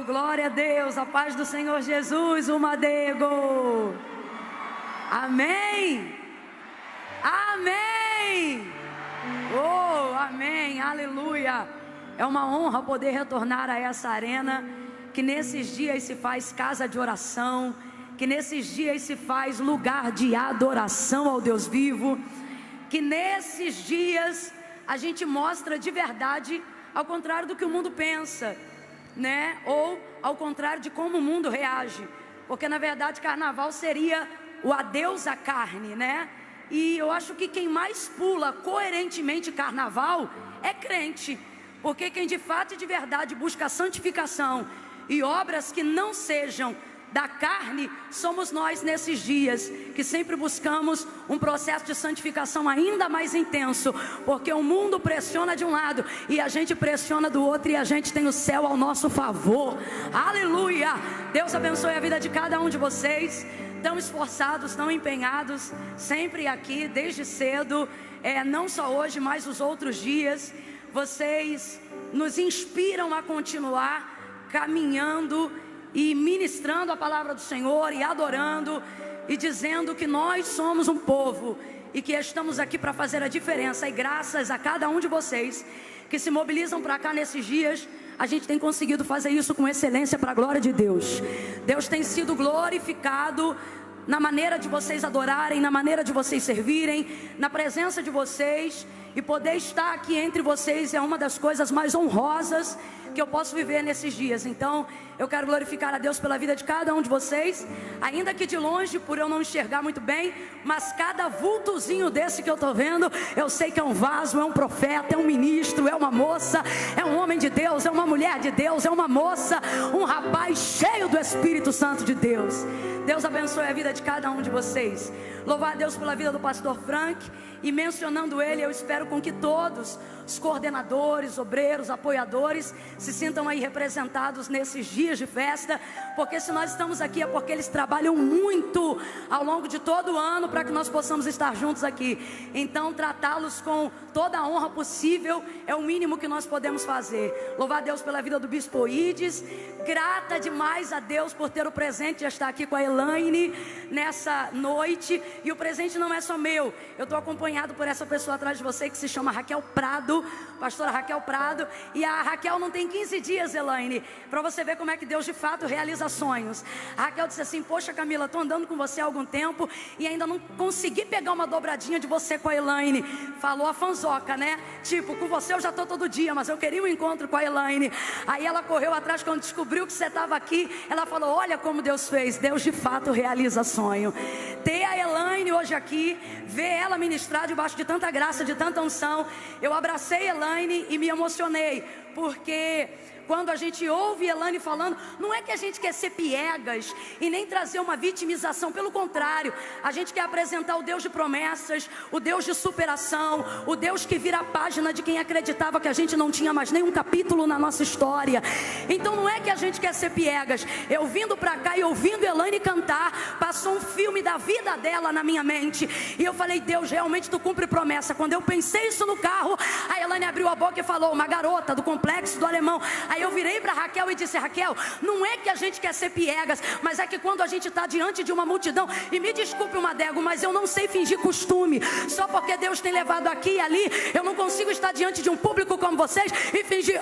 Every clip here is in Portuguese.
glória a Deus, a paz do Senhor Jesus, o Madego. Amém, amém, oh, amém, aleluia. É uma honra poder retornar a essa arena, que nesses dias se faz casa de oração, que nesses dias se faz lugar de adoração ao Deus vivo, que nesses dias a gente mostra de verdade, ao contrário do que o mundo pensa, né? Ou ao contrário de como o mundo reage, porque na verdade carnaval seria o adeus à carne, né? E eu acho que quem mais pula coerentemente carnaval é crente, porque quem de fato e de verdade busca a santificação e obras que não sejam da carne, somos nós nesses dias, que sempre buscamos um processo de santificação ainda mais intenso, porque o mundo pressiona de um lado e a gente pressiona do outro, e a gente tem o céu ao nosso favor. Aleluia! Deus abençoe a vida de cada um de vocês, tão esforçados, tão empenhados, sempre aqui desde cedo, não só hoje, mas os outros dias. Vocês nos inspiram a continuar caminhando e ministrando a palavra do Senhor, e adorando, e dizendo que nós somos um povo, e que estamos aqui para fazer a diferença. E graças a cada um de vocês que se mobilizam para cá nesses dias, a gente tem conseguido fazer isso com excelência para a glória de Deus. Deus tem sido glorificado na maneira de vocês adorarem, na maneira de vocês servirem, na presença de vocês. E poder estar aqui entre vocês é uma das coisas mais honrosas que eu posso viver nesses dias. Então eu quero glorificar a Deus pela vida de cada um de vocês, ainda que de longe, por eu não enxergar muito bem, mas cada vultozinho desse que eu estou vendo, eu sei que é um vaso, é um profeta, é um ministro, é uma moça, é um homem de Deus, é uma mulher de Deus, é uma moça, um rapaz cheio do Espírito Santo de Deus. Deus abençoe a vida de cada um de vocês. Louvar a Deus pela vida do pastor Frank. E mencionando ele, eu espero com que todos os coordenadores, obreiros, apoiadores se sintam aí representados nesses dias de festa, porque se nós estamos aqui é porque eles trabalham muito ao longo de todo o ano para que nós possamos estar juntos aqui. Então tratá-los com toda a honra possível é o mínimo que nós podemos fazer. Louvar a Deus pela vida do Bispo Ides. Grata demais a Deus por ter o presente de estar aqui com a Elaine nessa noite. E o presente não é só meu, eu estou acompanhado por essa pessoa atrás de você que se chama Raquel Prado, pastora Raquel Prado. E a Raquel não tem 15 dias, Elaine, para você ver como é que Deus de fato realiza sonhos. A Raquel disse assim: poxa Camila, estou andando com você há algum tempo e ainda não consegui pegar uma dobradinha de você com a Elaine. Falou a fanzoca, né? Tipo, com você eu já estou todo dia, mas eu queria um encontro com a Elaine. Aí ela correu atrás, quando descobriu que você estava aqui, ela falou: olha como Deus fez. Deus de fato realiza sonho. Ter a Elaine hoje aqui, ver ela ministrar debaixo de tanta graça, de tanta unção. Eu abracei Elaine e me emocionei, porque quando a gente ouve Elaine falando, não é que a gente quer ser piegas e nem trazer uma vitimização, pelo contrário, a gente quer apresentar o Deus de promessas, o Deus de superação, o Deus que vira a página de quem acreditava que a gente não tinha mais nenhum capítulo na nossa história. Então não é que a gente quer ser piegas. Eu vindo pra cá e ouvindo Elaine cantar, passou um filme da vida dela na minha mente, e eu falei: Deus, realmente tu cumpre promessa. Quando eu pensei isso no carro, a Elaine abriu a boca e falou: uma garota do Complexo do Alemão. Aí eu virei para Raquel e disse: Raquel, não é que a gente quer ser piegas, mas é que quando a gente está diante de uma multidão, e me desculpe o Madego, mas eu não sei fingir costume. Só porque Deus tem levado aqui e ali, eu não consigo estar diante de um público como vocês e fingir: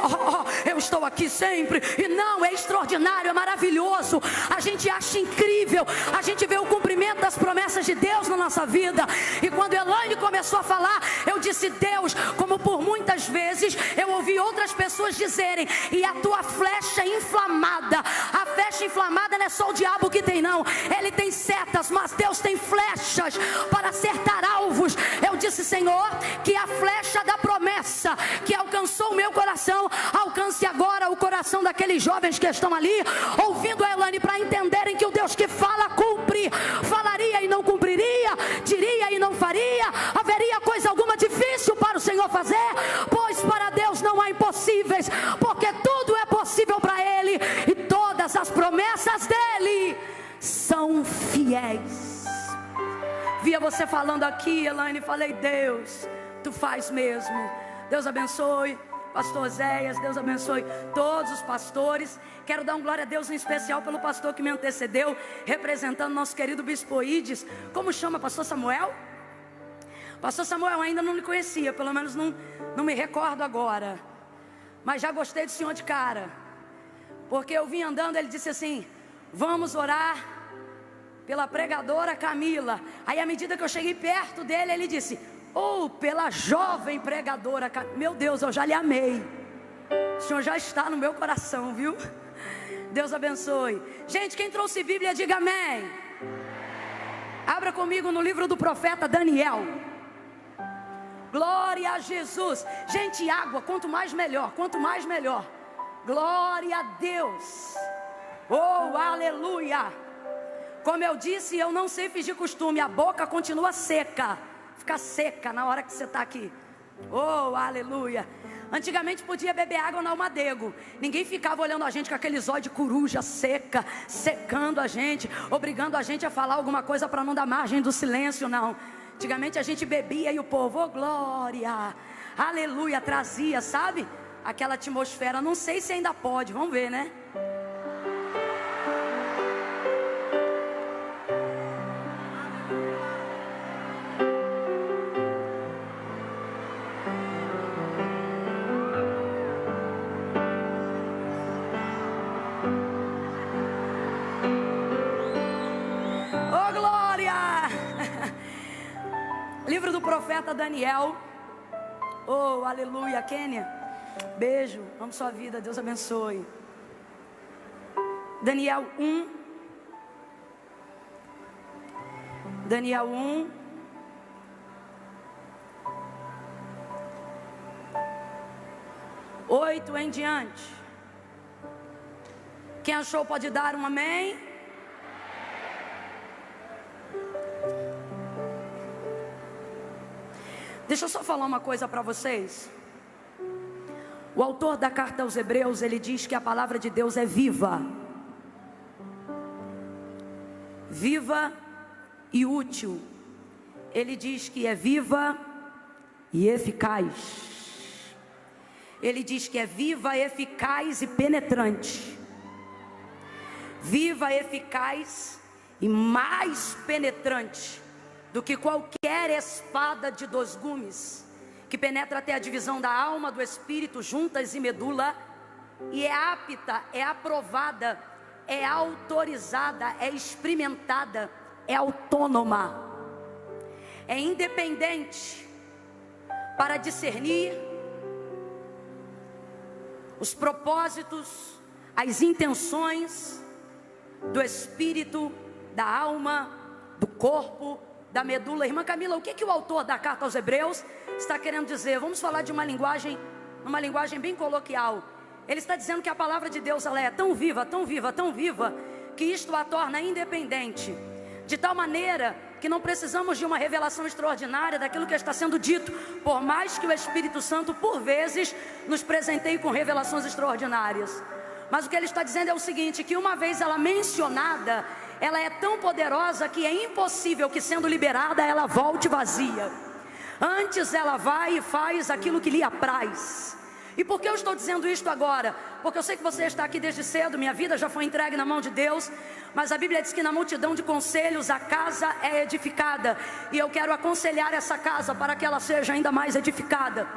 eu estou aqui sempre. E não, é extraordinário, é maravilhoso. A gente acha incrível, a gente vê o cumprimento das promessas de Deus na nossa vida. E quando Elaine começou a falar, eu disse: Deus, como por muitas vezes eu ouvi outras pessoas dizerem: e a tua flecha inflamada. A flecha inflamada não é só o diabo que tem, não. Ele tem setas, mas Deus tem flechas para acertar alvos. Eu disse: Senhor, que a flecha da promessa que alcançou o meu coração alcance agora o coração daqueles jovens que estão ali ouvindo a Elaine, para entenderem que o Deus que fala cumpre. Falaria e não cumpriria, diria e não faria. Haveria coisa alguma difícil para o Senhor fazer? Pois para Deus não há impossíveis, porque tudo é possível para Ele, e todas as promessas dEle são fiéis. Via você falando aqui, Elaine, falei: Deus, tu faz mesmo. Deus abençoe pastor Zéias, Deus abençoe todos os pastores. Quero dar um glória a Deus em especial pelo pastor que me antecedeu, representando nosso querido Bispo Ides. Como chama, pastor Samuel? Pastor Samuel, ainda não lhe conhecia, pelo menos não me recordo agora. Mas já gostei do senhor de cara. Porque eu vim andando, ele disse assim: vamos orar pela pregadora Camila. Aí à medida que eu cheguei perto dele, ele disse: pela jovem pregadora Camila. Meu Deus, eu já lhe amei. O senhor já está no meu coração, viu? Deus abençoe. Gente, quem trouxe Bíblia, diga amém. Abra comigo no livro do profeta Daniel. Glória a Jesus. Gente, água, quanto mais melhor, quanto mais melhor. Glória a Deus. Oh, aleluia. Como eu disse, eu não sei fingir costume. A boca continua seca. Fica seca na hora que você está aqui. Oh, aleluia. Antigamente podia beber água na Almadego. Ninguém ficava olhando a gente com aquele zóio de coruja seca, secando a gente, obrigando a gente a falar alguma coisa para não dar margem do silêncio, não. Antigamente a gente bebia e o povo, oh glória, aleluia, trazia, sabe? Aquela atmosfera, não sei se ainda pode, vamos ver, né? Livro do profeta Daniel. Oh, aleluia. Kênia, beijo, amo sua vida, Deus abençoe. Daniel 1. Daniel 1. Oito em diante. Quem achou pode dar um amém. Deixa eu só falar uma coisa para vocês. O autor da carta aos Hebreus, ele diz que a palavra de Deus é viva. Viva e útil. Ele diz que é viva e eficaz. Ele diz que é viva, eficaz e penetrante. Viva, eficaz e mais penetrante do que qualquer espada de 2 gumes, que penetra até a divisão da alma, do espírito, juntas e medula, e é apta, é aprovada, é autorizada, é experimentada, é autônoma, é independente para discernir os propósitos, as intenções do espírito, da alma, do corpo, da medula. Irmã Camila, o que o autor da carta aos Hebreus está querendo dizer? Vamos falar de uma linguagem bem coloquial. Ele está dizendo que a palavra de Deus, ela é tão viva, tão viva, tão viva, que isto a torna independente, de tal maneira que não precisamos de uma revelação extraordinária daquilo que está sendo dito, por mais que o Espírito Santo por vezes nos presenteie com revelações extraordinárias. Mas o que ele está dizendo é o seguinte, que uma vez ela mencionada, ela é tão poderosa que é impossível que, sendo liberada, ela volte vazia. Antes ela vai e faz aquilo que lhe apraz. E por que eu estou dizendo isto agora? Porque eu sei que você está aqui desde cedo, minha vida já foi entregue na mão de Deus, mas a Bíblia diz que na multidão de conselhos a casa é edificada, e eu quero aconselhar essa casa para que ela seja ainda mais edificada,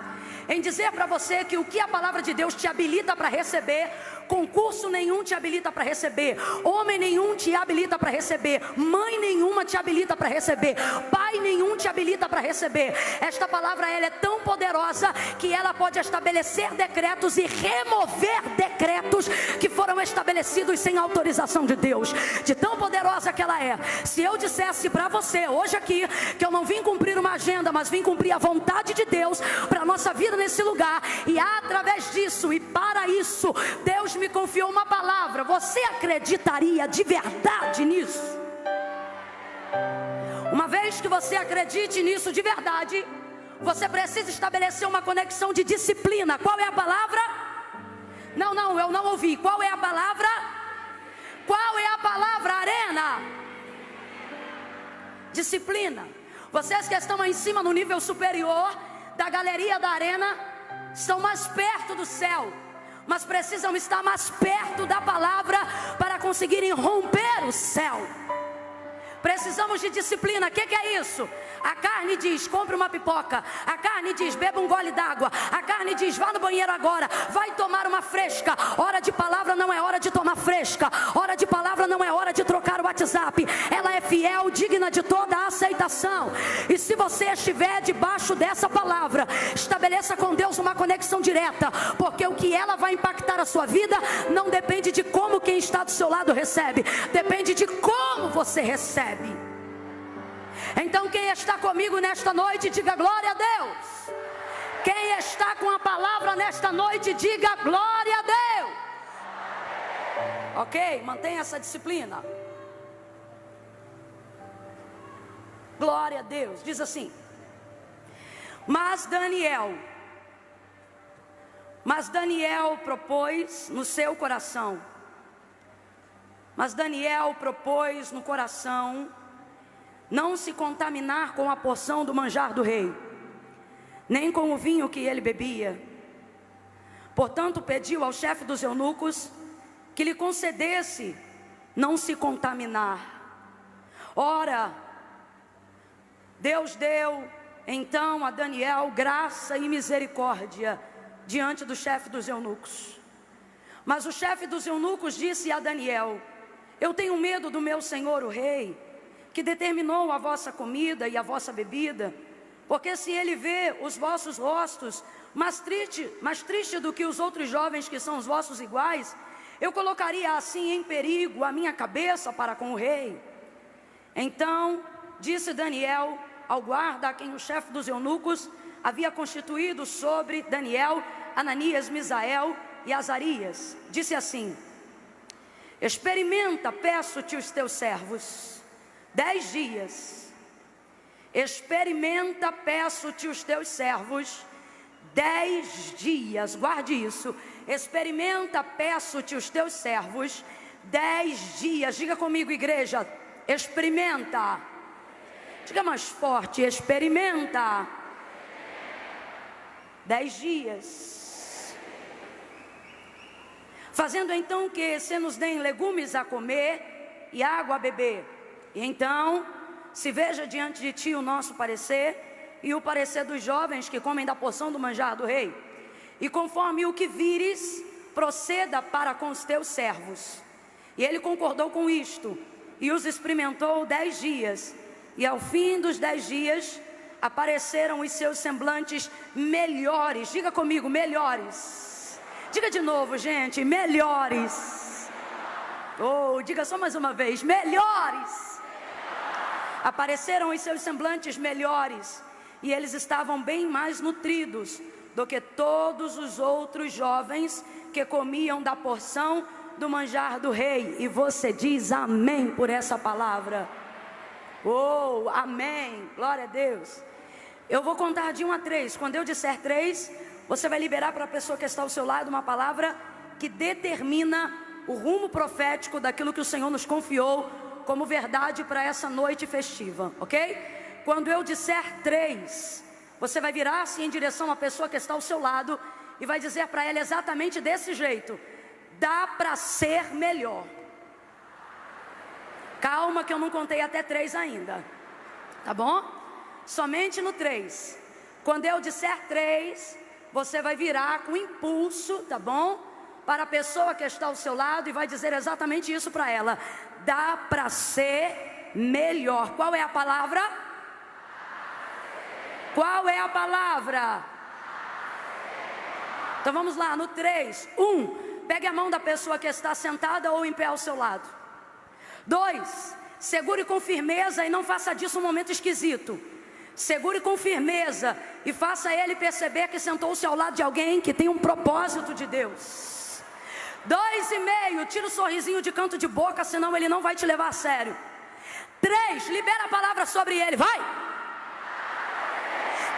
em dizer para você que o que a palavra de Deus te habilita para receber, concurso nenhum te habilita para receber, homem nenhum te habilita para receber, mãe nenhuma te habilita para receber, pai nenhum te habilita para receber. Esta palavra, ela é tão poderosa que ela pode estabelecer decretos e remover decretos que foram estabelecidos sem autorização de Deus, de tão poderosa que ela é. Se eu dissesse para você hoje aqui que eu não vim cumprir uma agenda, mas vim cumprir a vontade de Deus para a nossa vida nesse lugar, e através disso e para isso Deus me confiou uma palavra, você acreditaria de verdade nisso? Uma vez que você acredite nisso de verdade, você precisa estabelecer uma conexão de disciplina. Qual é a palavra? Não, eu não ouvi. Qual é a palavra? Qual é a palavra, Arena? Disciplina. Vocês que estão aí em cima no nível superior da galeria da Arena, estão mais perto do céu, mas precisam estar mais perto da palavra para conseguirem romper o céu. Precisamos de disciplina. O que é isso? A carne diz, compre uma pipoca. A carne diz, beba um gole d'água. A carne diz, vá no banheiro agora, vai tomar uma fresca. Hora de palavra não é hora de tomar fresca. Hora de palavra não é hora de trocar o WhatsApp. Ela é fiel, digna de toda a aceitação. E se você estiver debaixo dessa palavra, estabeleça com Deus uma conexão direta, porque o que ela vai impactar a sua vida não depende de como quem está do seu lado recebe, depende de como você recebe. Então quem está comigo nesta noite, diga glória a Deus. Quem está com a palavra nesta noite, diga glória a Deus. Ok? Mantenha essa disciplina. Glória a Deus. Diz assim: Mas Daniel propôs no seu coração. Mas Daniel propôs no coração não se contaminar com a porção do manjar do rei, nem com o vinho que ele bebia. Portanto, pediu ao chefe dos eunucos que lhe concedesse não se contaminar. Ora, Deus deu então a Daniel graça e misericórdia diante do chefe dos eunucos. Mas o chefe dos eunucos disse a Daniel: eu tenho medo do meu senhor o rei, que determinou a vossa comida e a vossa bebida, porque se ele vê os vossos rostos mais triste do que os outros jovens que são os vossos iguais, eu colocaria assim em perigo a minha cabeça para com o rei. Então disse Daniel ao guarda a quem o chefe dos eunucos havia constituído sobre Daniel, Ananias, Misael e Azarias, disse assim: experimenta, peço-te, os teus servos 10 dias. Experimenta, peço-te, os teus servos 10 dias. Guarde isso. Experimenta, peço-te, os teus servos 10 dias. Diga comigo, igreja: experimenta. Diga mais forte: experimenta. 10 dias. Fazendo então que se nos deem legumes a comer e água a beber. E então se veja diante de ti o nosso parecer e o parecer dos jovens que comem da porção do manjar do rei. E conforme o que vires, proceda para com os teus servos. E ele concordou com isto e os experimentou 10 dias. E ao fim dos 10 dias apareceram os seus semblantes melhores. Diga comigo, melhores. Diga de novo, gente, melhores. Oh, diga só mais uma vez, melhores. Apareceram os seus semblantes melhores, e eles estavam bem mais nutridos do que todos os outros jovens que comiam da porção do manjar do rei. E você diz amém por essa palavra. Oh, amém, glória a Deus. Eu vou contar de 1 a 3. Quando eu disser 3, você vai liberar para a pessoa que está ao seu lado uma palavra que determina o rumo profético daquilo que o Senhor nos confiou como verdade para essa noite festiva, ok? Quando eu disser 3, você vai virar-se em direção à pessoa que está ao seu lado e vai dizer para ela exatamente desse jeito: dá para ser melhor. Calma que eu não contei até 3 ainda, tá bom? Somente no 3. Quando eu disser 3, você vai virar com impulso, tá bom? Para a pessoa que está ao seu lado e vai dizer exatamente isso para ela: dá para ser melhor. Qual é a palavra? Qual é a palavra? Então vamos lá, no 3. 1, pegue a mão da pessoa que está sentada ou em pé ao seu lado. 2, segure com firmeza e não faça disso um momento esquisito. Segure com firmeza e faça ele perceber que sentou-se ao lado de alguém que tem um propósito de Deus. 2,5, tira o sorrisinho de canto de boca, senão ele não vai te levar a sério. 3, libera a palavra sobre ele, vai!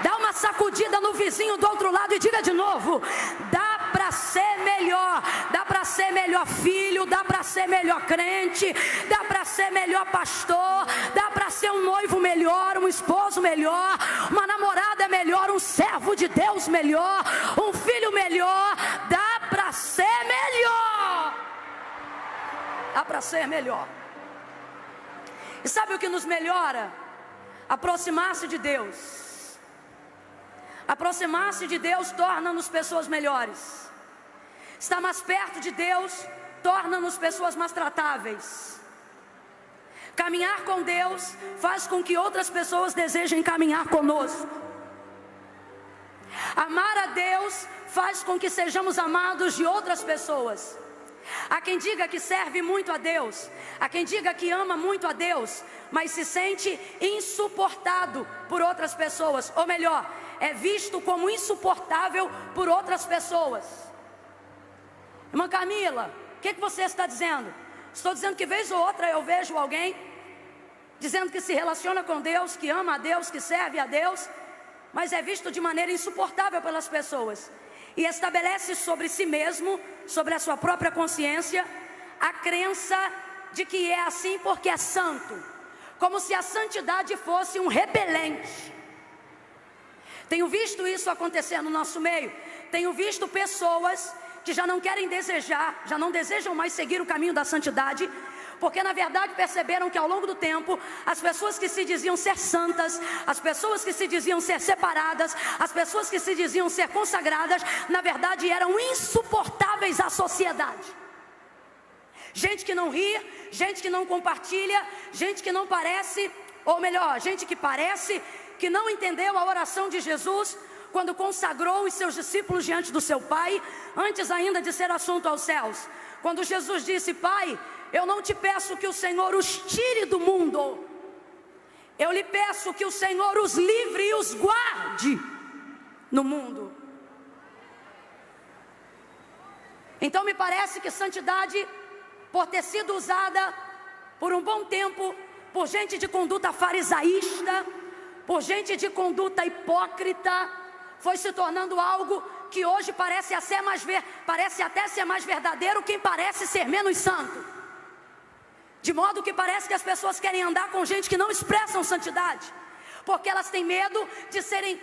Dá uma sacudida no vizinho do outro lado e diga de novo: dá para ser melhor. Dá para ser melhor filho, dá para ser melhor crente, dá para ser melhor pastor, dá para ser um noivo melhor, um esposo melhor, uma namorada melhor, um servo de Deus melhor, um filho dá para ser melhor. E sabe o que nos melhora? Aproximar-se de Deus. Aproximar-se de Deus torna-nos pessoas melhores. Estar mais perto de Deus torna-nos pessoas mais tratáveis. Caminhar com Deus faz com que outras pessoas desejem caminhar conosco. Amar a Deus faz com que sejamos amados de outras pessoas. Há quem diga que serve muito a Deus, há quem diga que ama muito a Deus, mas se sente insuportado por outras pessoas, ou melhor, é visto como insuportável por outras pessoas. Irmã Camila, o que você está dizendo? Estou dizendo que vez ou outra eu vejo alguém dizendo que se relaciona com Deus, que ama a Deus, que serve a Deus, mas é visto de maneira insuportável pelas pessoas. E estabelece sobre si mesmo, sobre a sua própria consciência, a crença de que é assim porque é santo, como se a santidade fosse um repelente. Tenho visto isso acontecer no nosso meio. Tenho visto pessoas que já não querem desejar, já não desejam mais seguir o caminho da santidade, porque na verdade perceberam que ao longo do tempo, as pessoas que se diziam ser santas, as pessoas que se diziam ser separadas, as pessoas que se diziam ser consagradas, na verdade eram insuportáveis à sociedade. Gente que não ri, gente que não compartilha, gente que não parece, ou melhor, gente que parece que não entendeu a oração de Jesus quando consagrou os seus discípulos diante do seu Pai, antes ainda de ser assunto aos céus. Quando Jesus disse: Pai, eu não te peço que o Senhor os tire do mundo, eu lhe peço que o Senhor os livre e os guarde no mundo. Então me parece que santidade, por ter sido usada por um bom tempo por gente de conduta farisaísta, por gente de conduta hipócrita, foi se tornando algo que hoje parece até ser mais verdadeiro quem parece ser menos santo. De modo que parece que as pessoas querem andar com gente que não expressam santidade, porque elas têm medo de serem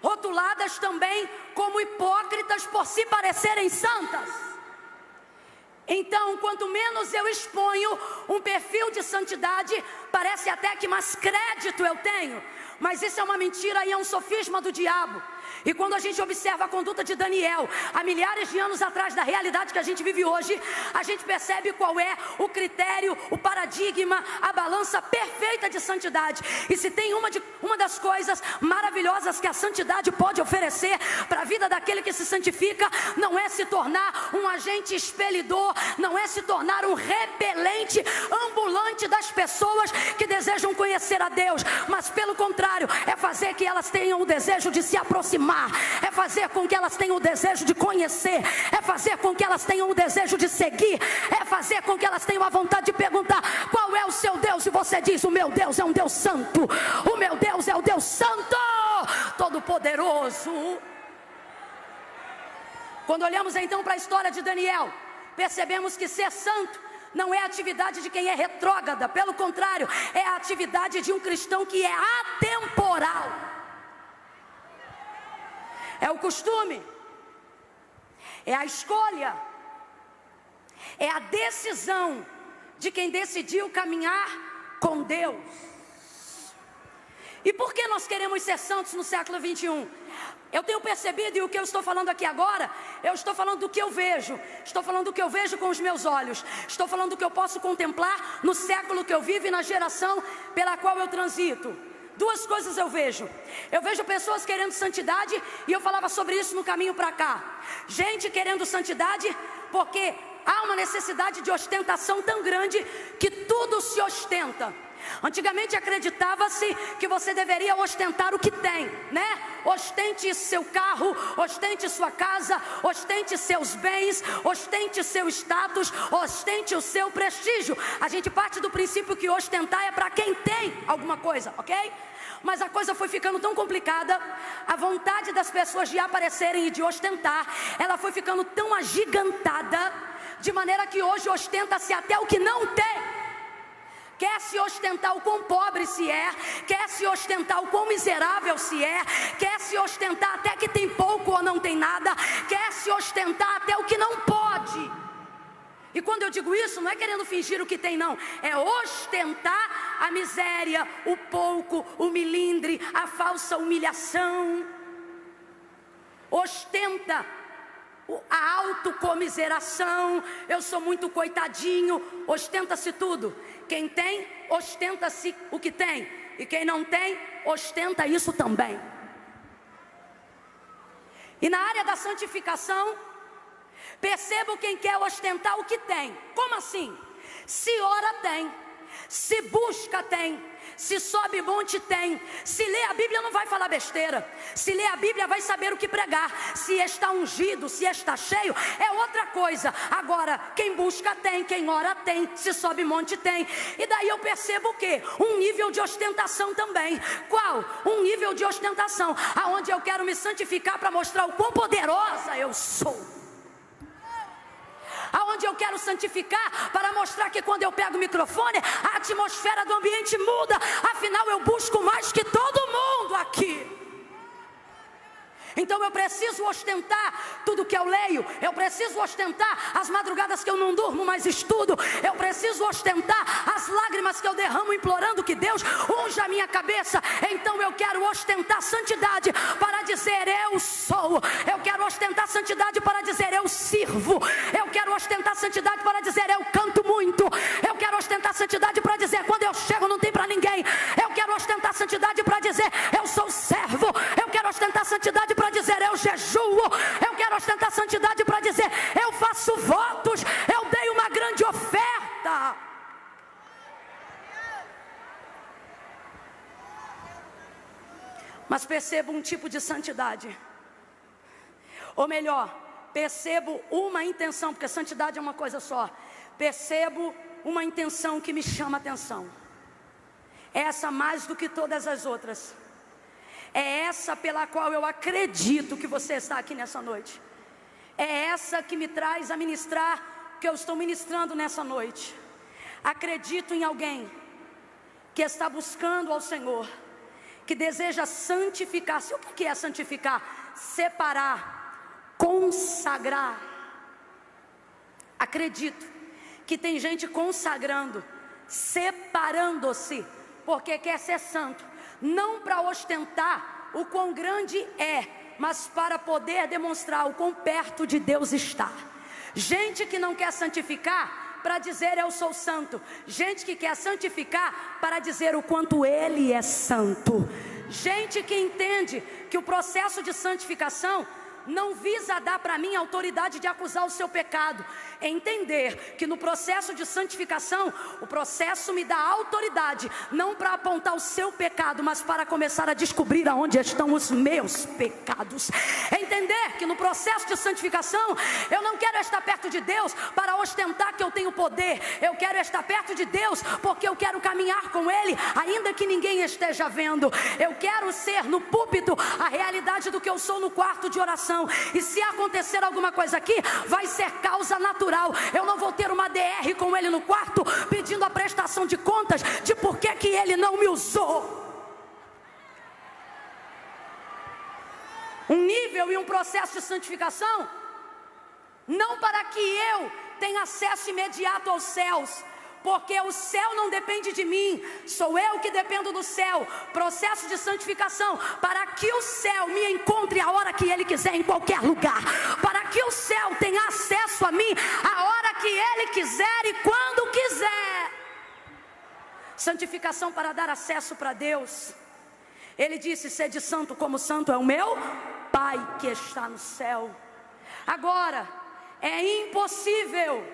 rotuladas também como hipócritas por se parecerem santas. Então, quanto menos eu exponho um perfil de santidade, parece até que mais crédito eu tenho. Mas isso é uma mentira e é um sofisma do diabo. E quando a gente observa a conduta de Daniel, há milhares de anos atrás da realidade que a gente vive hoje, a gente percebe qual é o critério, o paradigma, a balança perfeita de santidade. E se tem uma das coisas maravilhosas que a santidade pode oferecer para a vida daquele que se santifica, não é se tornar um agente expelidor, não é se tornar um repelente ambulante das pessoas que desejam conhecer a Deus, mas pelo contrário, é fazer que elas tenham o desejo de se aproximar, é fazer com que elas tenham o desejo de conhecer, é fazer com que elas tenham o desejo de seguir, é fazer com que elas tenham a vontade de perguntar: qual é o seu Deus? E você diz: o meu Deus é um Deus santo, o meu Deus é o Deus santo, todo-poderoso. Quando olhamos então para a história de Daniel, percebemos que ser santo não é a atividade de quem é retrógrada, pelo contrário, é a atividade de um cristão que é atemporal. É o costume, é a escolha, é a decisão de quem decidiu caminhar com Deus. E por que nós queremos ser santos no século 21? Eu tenho percebido, e o que eu estou falando aqui agora, eu estou falando do que eu vejo, estou falando do que eu vejo com os meus olhos, estou falando do que eu posso contemplar no século que eu vivo e na geração pela qual eu transito. Duas coisas eu vejo pessoas querendo santidade, e eu falava sobre isso no caminho para cá. Gente querendo santidade porque há uma necessidade de ostentação tão grande que tudo se ostenta. Antigamente acreditava-se que você deveria ostentar o que tem, né? Ostente seu carro, ostente sua casa, ostente seus bens, ostente seu status, ostente o seu prestígio. A gente parte do princípio que ostentar é para quem tem alguma coisa, ok? Mas a coisa foi ficando tão complicada, a vontade das pessoas de aparecerem e de ostentar, ela foi ficando tão agigantada, de maneira que hoje ostenta-se até o que não tem. Quer se ostentar o quão pobre se é, quer se ostentar o quão miserável se é, quer se ostentar até que tem pouco ou não tem nada, quer se ostentar até o que não pode. E quando eu digo isso, não é querendo fingir o que tem, não. É ostentar a miséria, o pouco, o milindre, a falsa humilhação. Ostenta a autocomiseração. Eu sou muito coitadinho. Ostenta-se tudo. Quem tem, ostenta-se o que tem. E quem não tem, ostenta isso também. E na área da santificação, percebo quem quer ostentar o que tem. Como assim? Se ora tem, se busca tem, se sobe monte tem, se lê a Bíblia não vai falar besteira, se lê a Bíblia vai saber o que pregar, se está ungido, se está cheio, é outra coisa. Agora, quem busca tem, quem ora tem, se sobe monte tem. E daí eu percebo o quê? Um nível de ostentação também. Qual? Um nível de ostentação, aonde eu quero me santificar para mostrar o quão poderosa eu sou. Aonde eu quero santificar para mostrar que quando eu pego o microfone, a atmosfera do ambiente muda. Afinal, eu busco mais que todo mundo aqui. Então eu preciso ostentar tudo que eu leio. Eu preciso ostentar as madrugadas que eu não durmo, mas estudo. Eu preciso ostentar as lágrimas que eu derramo implorando que Deus unja a minha cabeça. Então eu quero ostentar santidade para dizer eu sou. Eu quero ostentar santidade para dizer eu sirvo. Eu quero ostentar santidade para dizer eu canto muito. Eu quero ostentar santidade para dizer quando eu chego não tem para ninguém. Eu quero ostentar santidade para dizer eu sou servo. Eu quero ostentar santidade para dizer eu jejuo. Eu quero ostentar santidade para dizer eu faço votos, eu dei uma grande oferta. Mas percebo um tipo de santidade, ou melhor, percebo uma intenção, porque santidade é uma coisa só. Percebo uma intenção que me chama a atenção. Essa mais do que todas as outras. É essa pela qual eu acredito que você está aqui nessa noite. É essa que me traz a ministrar que eu estou ministrando nessa noite. Acredito em alguém que está buscando ao Senhor, que deseja santificar-se. O que é santificar? Separar, consagrar. Acredito que tem gente consagrando, separando-se, porque quer ser santo. Não para ostentar o quão grande é, mas para poder demonstrar o quão perto de Deus está. Gente que não quer santificar para dizer eu sou santo. Gente que quer santificar para dizer o quanto Ele é santo. Gente que entende que o processo de santificação não visa dar para mim a autoridade de acusar o seu pecado. É entender que no processo de santificação, o processo me dá autoridade, não para apontar o seu pecado, mas para começar a descobrir aonde estão os meus pecados. É entender que no processo de santificação, eu não quero estar perto de Deus para ostentar que eu tenho poder. Eu quero estar perto de Deus porque eu quero caminhar com Ele, ainda que ninguém esteja vendo. Eu quero ser no púlpito a realidade do que eu sou no quarto de oração. E se acontecer alguma coisa aqui, vai ser causa natural. Eu não vou ter uma DR com Ele no quarto, pedindo a prestação de contas de por que Ele não me usou. Um nível e um processo de santificação, não para que eu tenha acesso imediato aos céus, porque o céu não depende de mim, sou eu que dependo do céu. Processo de santificação, para que o céu me encontre a hora que Ele quiser, em qualquer lugar, para que o céu tenha acesso a mim a hora que Ele quiser e quando quiser. Santificação para dar acesso para Deus. Ele disse: sede santo como santo é o meu Pai que está no céu. Agora, é impossível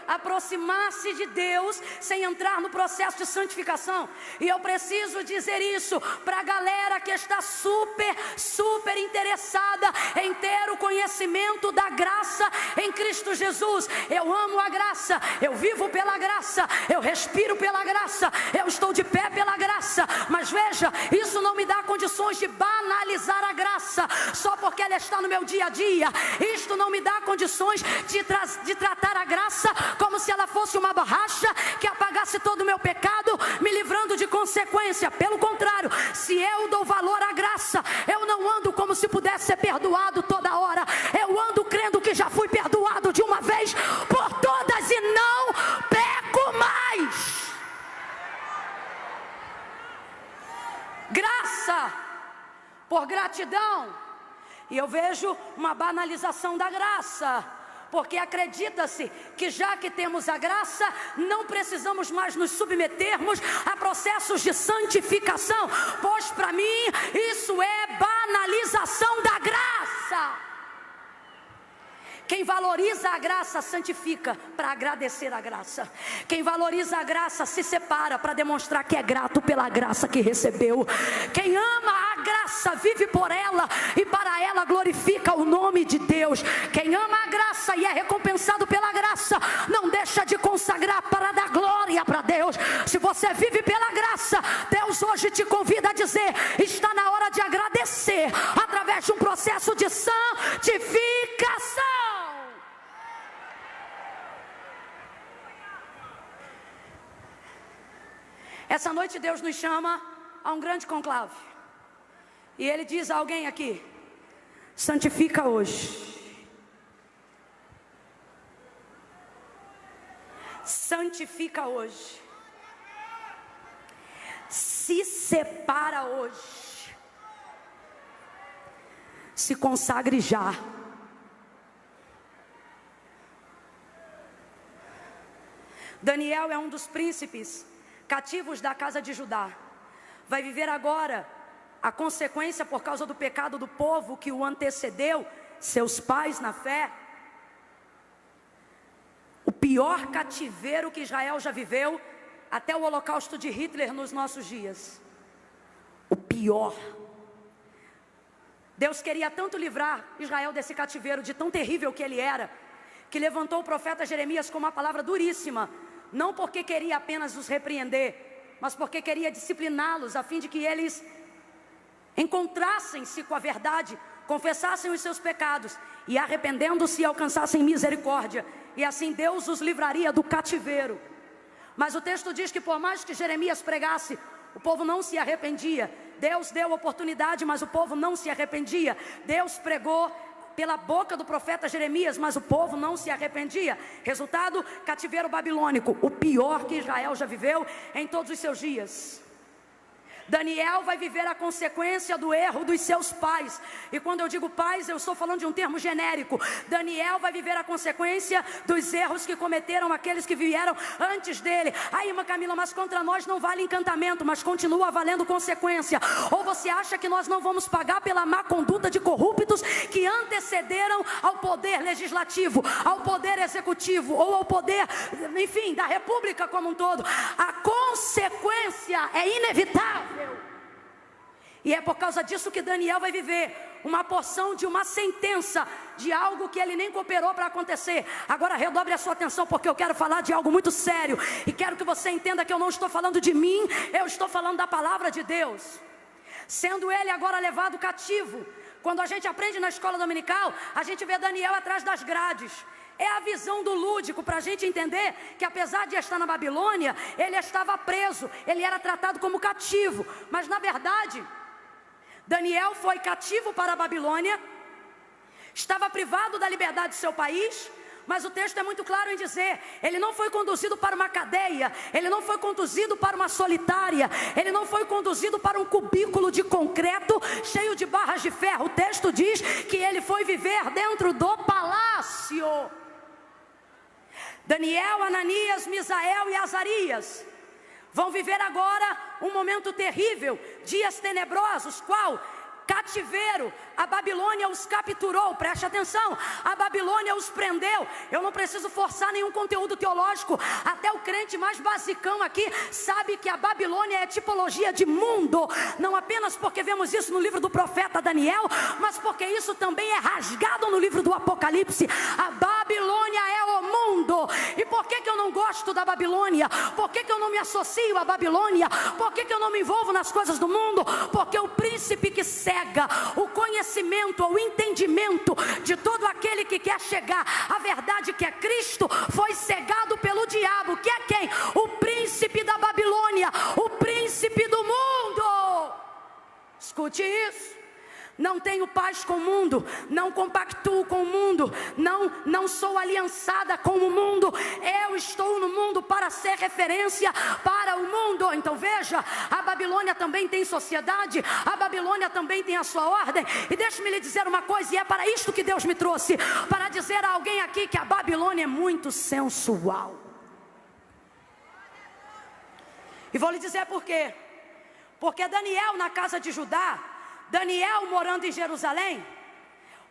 aproximar-se de Deus sem entrar no processo de santificação. E eu preciso dizer isso para a galera que está super interessada em ter o conhecimento da graça em Cristo Jesus. Eu amo a graça, eu vivo pela graça, eu respiro pela graça, eu estou de pé pela graça. Mas veja, isso não me dá condições de banalizar a graça só porque ela está no meu dia a dia. Isto não me dá condições de tratar a graça como se ela fosse uma borracha que apagasse todo o meu pecado, me livrando de consequência. Pelo contrário, se eu dou valor à graça, eu não ando como se pudesse ser perdoado toda hora. Eu ando crendo que já fui perdoado por gratidão. E eu vejo uma banalização da graça, porque acredita-se que já que temos a graça, não precisamos mais nos submetermos a processos de santificação, pois para mim isso é banalização da graça. Quem valoriza a graça santifica para agradecer a graça. Quem valoriza a graça se separa para demonstrar que é grato pela graça que recebeu. Quem ama a graça vive por ela e para ela glorifica o nome de Deus. Quem ama a graça e é recompensado pela graça não deixa de consagrar para dar glória para Deus. Se você vive pela graça, Deus hoje te convida a dizer: está na hora de agradecer através de um processo de santificação. Essa noite Deus nos chama a um grande conclave. E Ele diz a alguém aqui: santifica hoje. Santifica hoje. Se separa hoje. Se consagre já. Daniel é um dos príncipes cativos da casa de Judá. Vai viver agora a consequência por causa do pecado do povo que o antecedeu, seus pais na fé. O pior cativeiro que Israel já viveu, até o holocausto de Hitler nos nossos dias. O pior. Deus queria tanto livrar Israel desse cativeiro, de tão terrível que ele era, que levantou o profeta Jeremias com uma palavra duríssima. Não porque queria apenas os repreender, mas porque queria discipliná-los, a fim de que eles encontrassem-se com a verdade, confessassem os seus pecados e, arrependendo-se, alcançassem misericórdia. E assim Deus os livraria do cativeiro. Mas o texto diz que por mais que Jeremias pregasse, o povo não se arrependia. Deus deu oportunidade, mas o povo não se arrependia. Deus pregou pela boca do profeta Jeremias, mas o povo não se arrependia. Resultado, cativeiro babilônico, o pior que Israel já viveu em todos os seus dias. Daniel vai viver a consequência do erro dos seus pais. E quando eu digo pais, eu estou falando de um termo genérico. Daniel vai viver a consequência dos erros que cometeram aqueles que vieram antes dele. Aí, irmã Camila, mas contra nós não vale encantamento, mas continua valendo consequência. Ou você acha que nós não vamos pagar pela má conduta de corruptos que antecederam ao poder legislativo, ao poder executivo, ou ao poder, enfim, da república como um todo? A consequência é inevitável. E é por causa disso que Daniel vai viver uma porção de uma sentença de algo que ele nem cooperou para acontecer. Agora redobre a sua atenção, porque eu quero falar de algo muito sério. E quero que você entenda que eu não estou falando de mim, eu estou falando da palavra de Deus. Sendo ele agora levado cativo. Quando a gente aprende na escola dominical, a gente vê Daniel atrás das grades. É a visão do lúdico para a gente entender que, apesar de estar na Babilônia, ele estava preso, ele era tratado como cativo. Mas na verdade, Daniel foi cativo para a Babilônia, estava privado da liberdade de seu país. Mas o texto é muito claro em dizer: ele não foi conduzido para uma cadeia, ele não foi conduzido para uma solitária, ele não foi conduzido para um cubículo de concreto cheio de barras de ferro. O texto diz que ele foi viver dentro do palácio. Daniel, Ananias, Misael e Azarias vão viver agora um momento terrível, dias tenebrosos, qual? Cativeiro. A Babilônia os capturou, preste atenção, a Babilônia os prendeu. Eu não preciso forçar nenhum conteúdo teológico, até o crente mais basicão aqui sabe que a Babilônia é tipologia de mundo, não apenas porque vemos isso no livro do profeta Daniel, mas porque isso também é rasgado no livro do Apocalipse. A Babilônia é o mundo. E por que eu não gosto da Babilônia? Por que eu não me associo à Babilônia? Por que eu não me envolvo nas coisas do mundo? Porque o príncipe que cega o conhecimento ou o entendimento de todo aquele que quer chegar à verdade que é Cristo, foi cegado pelo diabo, que é quem? O príncipe da Babilônia, o príncipe do mundo. Escute isso. Não tenho paz com o mundo, não compactuo com o mundo, não sou aliançada com o mundo. Eu estou no mundo para ser referência para o mundo. Então veja, a Babilônia também tem sociedade, a Babilônia também tem a sua ordem. E deixe-me lhe dizer uma coisa, e é para isto que Deus me trouxe, para dizer a alguém aqui que a Babilônia é muito sensual. E vou lhe dizer por quê. Porque Daniel na casa de Judá, Daniel morando em Jerusalém,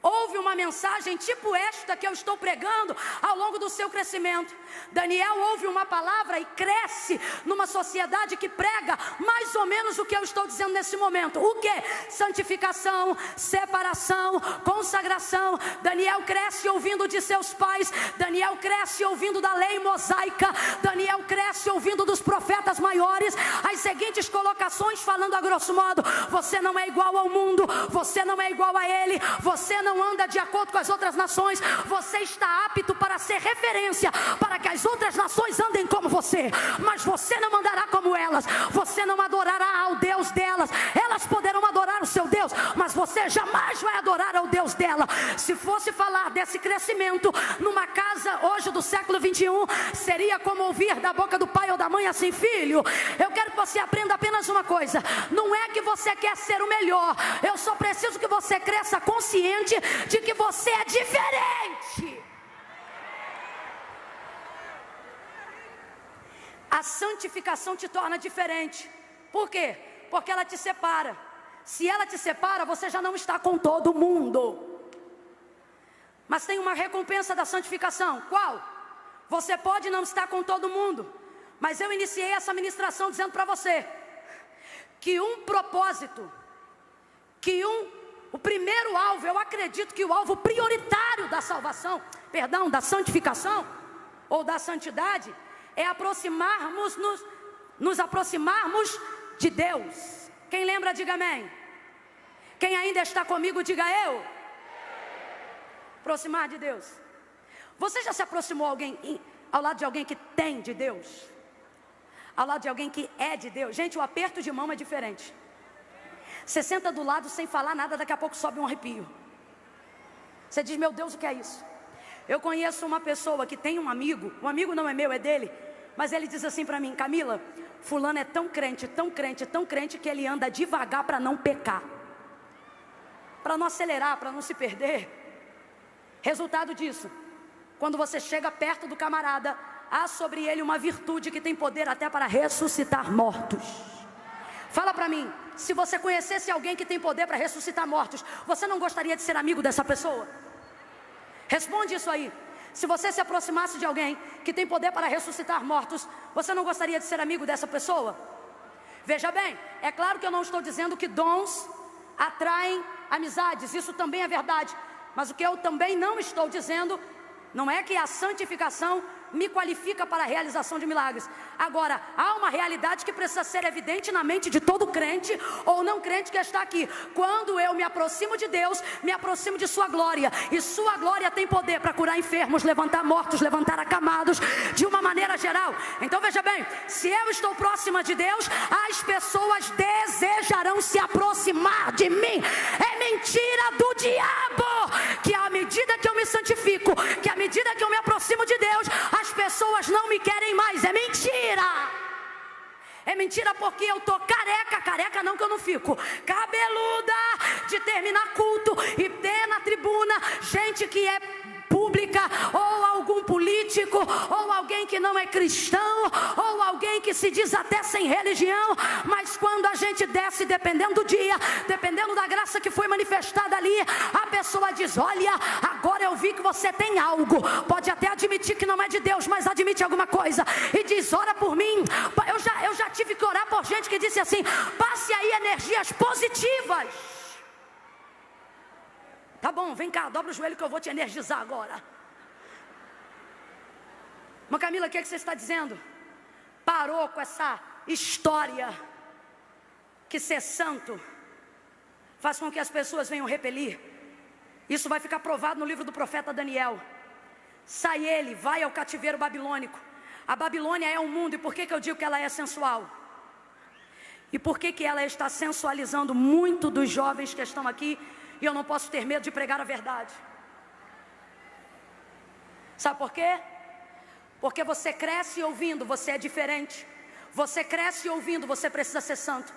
houve uma mensagem tipo esta que eu estou pregando ao longo do seu crescimento. Daniel ouve uma palavra e cresce numa sociedade que prega mais ou menos o que eu estou dizendo nesse momento. O que? Santificação, separação, consagração. Daniel cresce ouvindo de seus pais, Daniel cresce ouvindo da lei mosaica, Daniel cresce ouvindo dos profetas maiores as seguintes colocações, falando a grosso modo: você não é igual ao mundo, você não é igual a ele, você não anda de acordo com as outras nações, você está apto para ser referência, para que as outras nações andem como você, mas você não andará como elas, você não adorará ao Deus delas. Elas poderão adorar o seu Deus, mas você jamais vai adorar ao Deus dela. Se fosse falar desse crescimento numa casa hoje do século 21, seria como ouvir da boca do pai ou da mãe assim: filho, eu quero que você aprenda apenas uma coisa, não é que você quer ser o melhor, eu só preciso que você cresça consciente de que você é diferente. A santificação te torna diferente. Por quê? Porque ela te separa. Se ela te separa, você já não está com todo mundo. Mas tem uma recompensa da santificação. Qual? Você pode não estar com todo mundo, mas eu iniciei essa ministração dizendo para você que um propósito, o primeiro alvo, eu acredito que o alvo prioritário da salvação, da santificação ou da santidade, é nos aproximarmos de Deus. Quem lembra, diga amém. Quem ainda está comigo, diga eu. Aproximar de Deus. Você já se aproximou ao lado de alguém que tem de Deus? Ao lado de alguém que é de Deus? Gente, o aperto de mão é diferente. Você senta do lado sem falar nada, daqui a pouco sobe um arrepio. Você diz: meu Deus, o que é isso? Eu conheço uma pessoa que tem um amigo não é meu, é dele, mas ele diz assim para mim: Camila, fulano é tão crente, tão crente, tão crente, que ele anda devagar para não pecar, para não acelerar, para não se perder. Resultado disso, quando você chega perto do camarada, há sobre ele uma virtude que tem poder até para ressuscitar mortos. Fala para mim, se você conhecesse alguém que tem poder para ressuscitar mortos, você não gostaria de ser amigo dessa pessoa? Responde isso aí. Se você se aproximasse de alguém que tem poder para ressuscitar mortos, você não gostaria de ser amigo dessa pessoa? Veja bem, é claro que eu não estou dizendo que dons atraem amizades, isso também é verdade. Mas o que eu também não estou dizendo não é que a santificação me qualifica para a realização de milagres. Agora, há uma realidade que precisa ser evidente na mente de todo crente ou não crente que está aqui. Quando eu me aproximo de Deus, me aproximo de sua glória, e sua glória tem poder para curar enfermos, levantar mortos, levantar acamados, de uma maneira geral. Então veja bem, se eu estou próxima de Deus, as pessoas desejarão se aproximar de mim. É mentira do diabo que à medida que eu me santifico, que à medida que eu me aproximo de Deus, as pessoas não me querem mais. É mentira. É mentira, porque eu tô careca não que eu não fico, cabeluda, de terminar culto e ter na tribuna gente que é pública, ou algum político, ou alguém que não é cristão, ou alguém que se diz até sem religião, mas quando a gente desce, dependendo do dia, dependendo da graça que foi manifestada ali, a pessoa diz: olha, agora eu vi que você tem algo, pode até admitir que não é de Deus, mas admite alguma coisa, e diz: ora por mim. Eu já tive que orar por gente que disse assim: passe aí energias positivas. Tá bom, vem cá, dobra o joelho que eu vou te energizar agora. Mas Camila, o que você está dizendo? Parou com essa história que ser santo faz com que as pessoas venham repelir. Isso vai ficar provado no livro do profeta Daniel. Sai ele, vai ao cativeiro babilônico. A Babilônia é um mundo, e por que eu digo que ela é sensual? E por que ela está sensualizando muito dos jovens que estão aqui, e eu não posso ter medo de pregar a verdade. Sabe por quê? Porque você cresce ouvindo, você é diferente. Você cresce ouvindo, você precisa ser santo.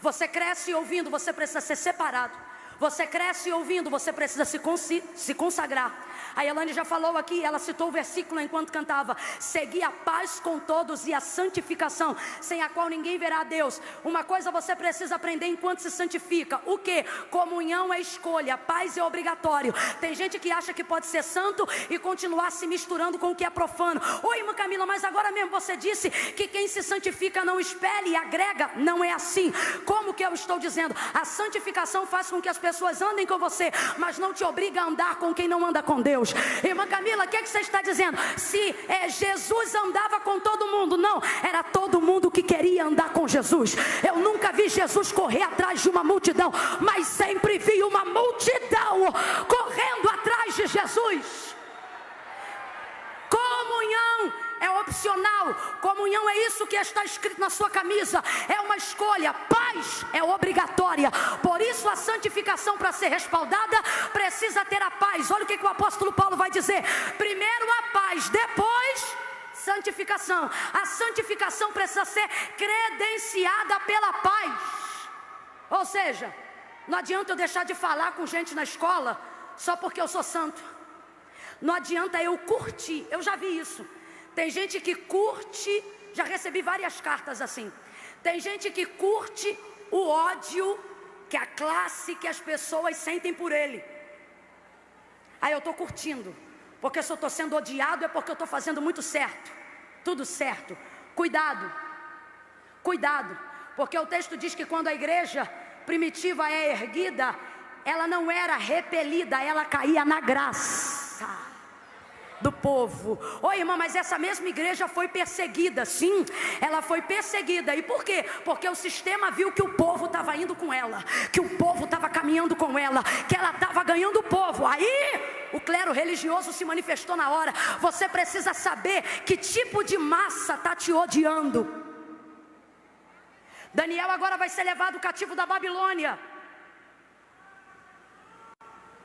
Você cresce ouvindo, você precisa ser separado. Você cresce ouvindo, você precisa se consagrar. A Elane já falou aqui, ela citou o versículo enquanto cantava: segui a paz com todos e a santificação, sem a qual ninguém verá a Deus. Uma coisa você precisa aprender enquanto se santifica: o que? Comunhão é escolha, paz é obrigatório. Tem gente que acha que pode ser santo e continuar se misturando com o que é profano. Oi, irmã Camila, mas agora mesmo você disse que quem se santifica não espelha e agrega. Não é assim. Como que eu estou dizendo? A santificação faz com que as pessoas andem com você, mas não te obriga a andar com quem não anda com Deus. Irmã Camila, o que você está dizendo? Se Jesus andava com todo mundo, não, era todo mundo que queria andar com Jesus. Eu nunca vi Jesus correr atrás de uma multidão, mas sempre vi uma multidão correndo atrás de Jesus. Comunhão é opcional, comunhão é isso que está escrito na sua camisa, é uma escolha. Paz é obrigatória. Por isso a santificação, para ser respaldada, precisa ter a paz. Olha o que o apóstolo Paulo vai dizer: primeiro a paz, depois santificação. A santificação precisa ser credenciada pela paz. Ou seja, não adianta eu deixar de falar com gente na escola só porque eu sou santo. Não adianta eu curtir. Eu já vi isso. Tem gente que curte, já recebi várias cartas assim. Tem gente que curte o ódio que a classe, que as pessoas sentem por ele. Aí eu estou curtindo, porque se eu estou sendo odiado é porque eu estou fazendo muito certo, tudo certo. Cuidado, cuidado, porque o texto diz que quando a igreja primitiva é erguida, ela não era repelida, ela caía na graça do povo. Oi, irmã, mas essa mesma igreja foi perseguida. Sim, ela foi perseguida. E por quê? Porque o sistema viu que o povo estava indo com ela, que o povo estava caminhando com ela, que ela estava ganhando o povo. Aí o clero religioso se manifestou na hora. Você precisa saber que tipo de massa está te odiando. Daniel agora vai ser levado cativo da Babilônia,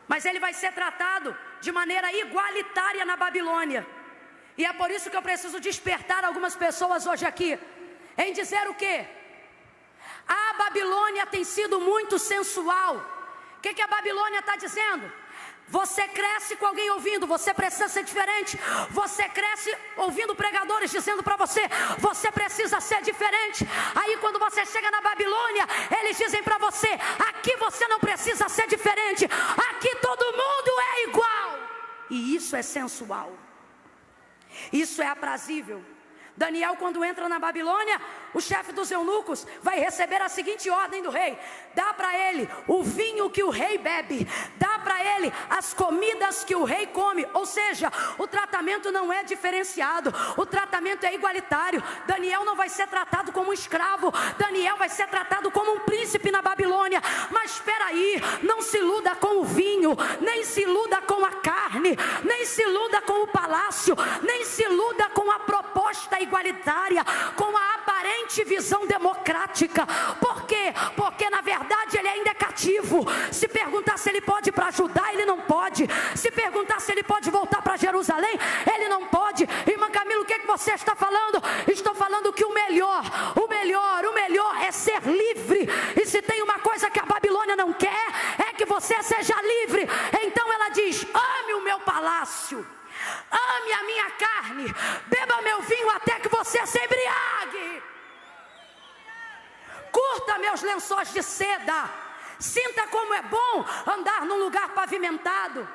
mas ele vai ser tratado de maneira igualitária na Babilônia. E é por isso que eu preciso despertar algumas pessoas hoje aqui, em dizer o quê? A Babilônia tem sido muito sensual. O que a Babilônia está dizendo? Você cresce com alguém ouvindo, você precisa ser diferente. Você cresce ouvindo pregadores dizendo para você, você precisa ser diferente. Aí quando você chega na Babilônia, eles dizem para você, aqui você não precisa ser diferente, aqui todo mundo é igual. E isso é sensual, isso é aprazível. Daniel, quando entra na Babilônia, o chefe dos eunucos vai receber a seguinte ordem do rei: dá para ele o vinho que o rei bebe, dá para ele as comidas que o rei come. Ou seja, o tratamento não é diferenciado, o tratamento é igualitário. Daniel não vai ser tratado como um escravo, Daniel vai ser tratado como um príncipe na Babilônia. Mas espera aí, não se iluda com o vinho, nem se iluda com a carne, nem se iluda com o palácio, nem se iluda com a proposta igualitária, com a aparente visão democrática. Por quê? Porque na verdade ele ainda é cativo. Se perguntar se ele pode ir para Judá, ele não pode. Se perguntar se ele pode voltar para Jerusalém, ele não pode. Irmã Camila, o que você está falando? Estou falando que o melhor é ser livre. E se tem uma coisa que a Babilônia não quer, é que você seja livre. Então ela diz: ame o meu palácio, ame a minha carne, beba meu vinho até que você se embriague, curta meus lençóis de seda, sinta como é bom andar num lugar pavimentado.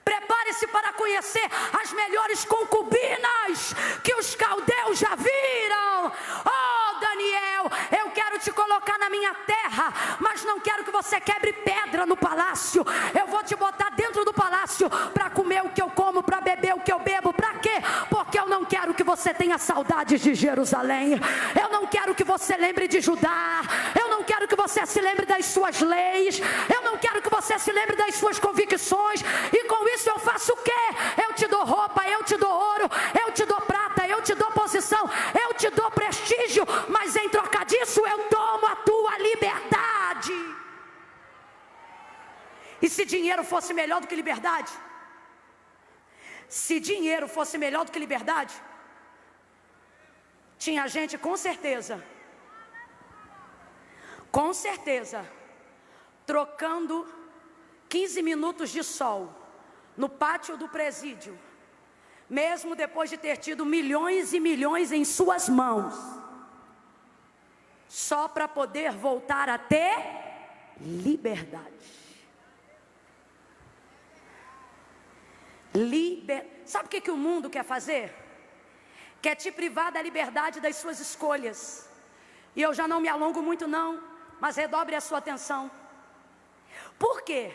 Prepare-se para conhecer as melhores concubinas que os caldeus já viram. Oh, Daniel, eu quero te colocar na minha terra, mas não quero que você quebre pedra no palácio. Eu vou te botar dentro do palácio para comer o que eu como, para beber o que eu bebo. Para quê? Porque eu não quero que você tenha saudades de Jerusalém. Eu não quero que você lembre de Judá. Eu não quero que você se lembre das suas leis. Eu não quero que você se lembre das suas convicções. E com isso eu faço o quê? Eu te dou roupa, eu te dou ouro, eu te dou prata, eu te dou posição, eu te dou prestígio, mas em troca disso eu tomo a tua liberdade. fosse melhor do que liberdade, se dinheiro fosse melhor do que liberdade, tinha gente com certeza, trocando 15 minutos de sol no pátio do presídio, mesmo depois de ter tido milhões e milhões em suas mãos, só para poder voltar a ter liberdade. Sabe o que o mundo quer fazer? Quer te privar da liberdade das suas escolhas. E eu já não me alongo muito não, mas redobre a sua atenção. Por quê?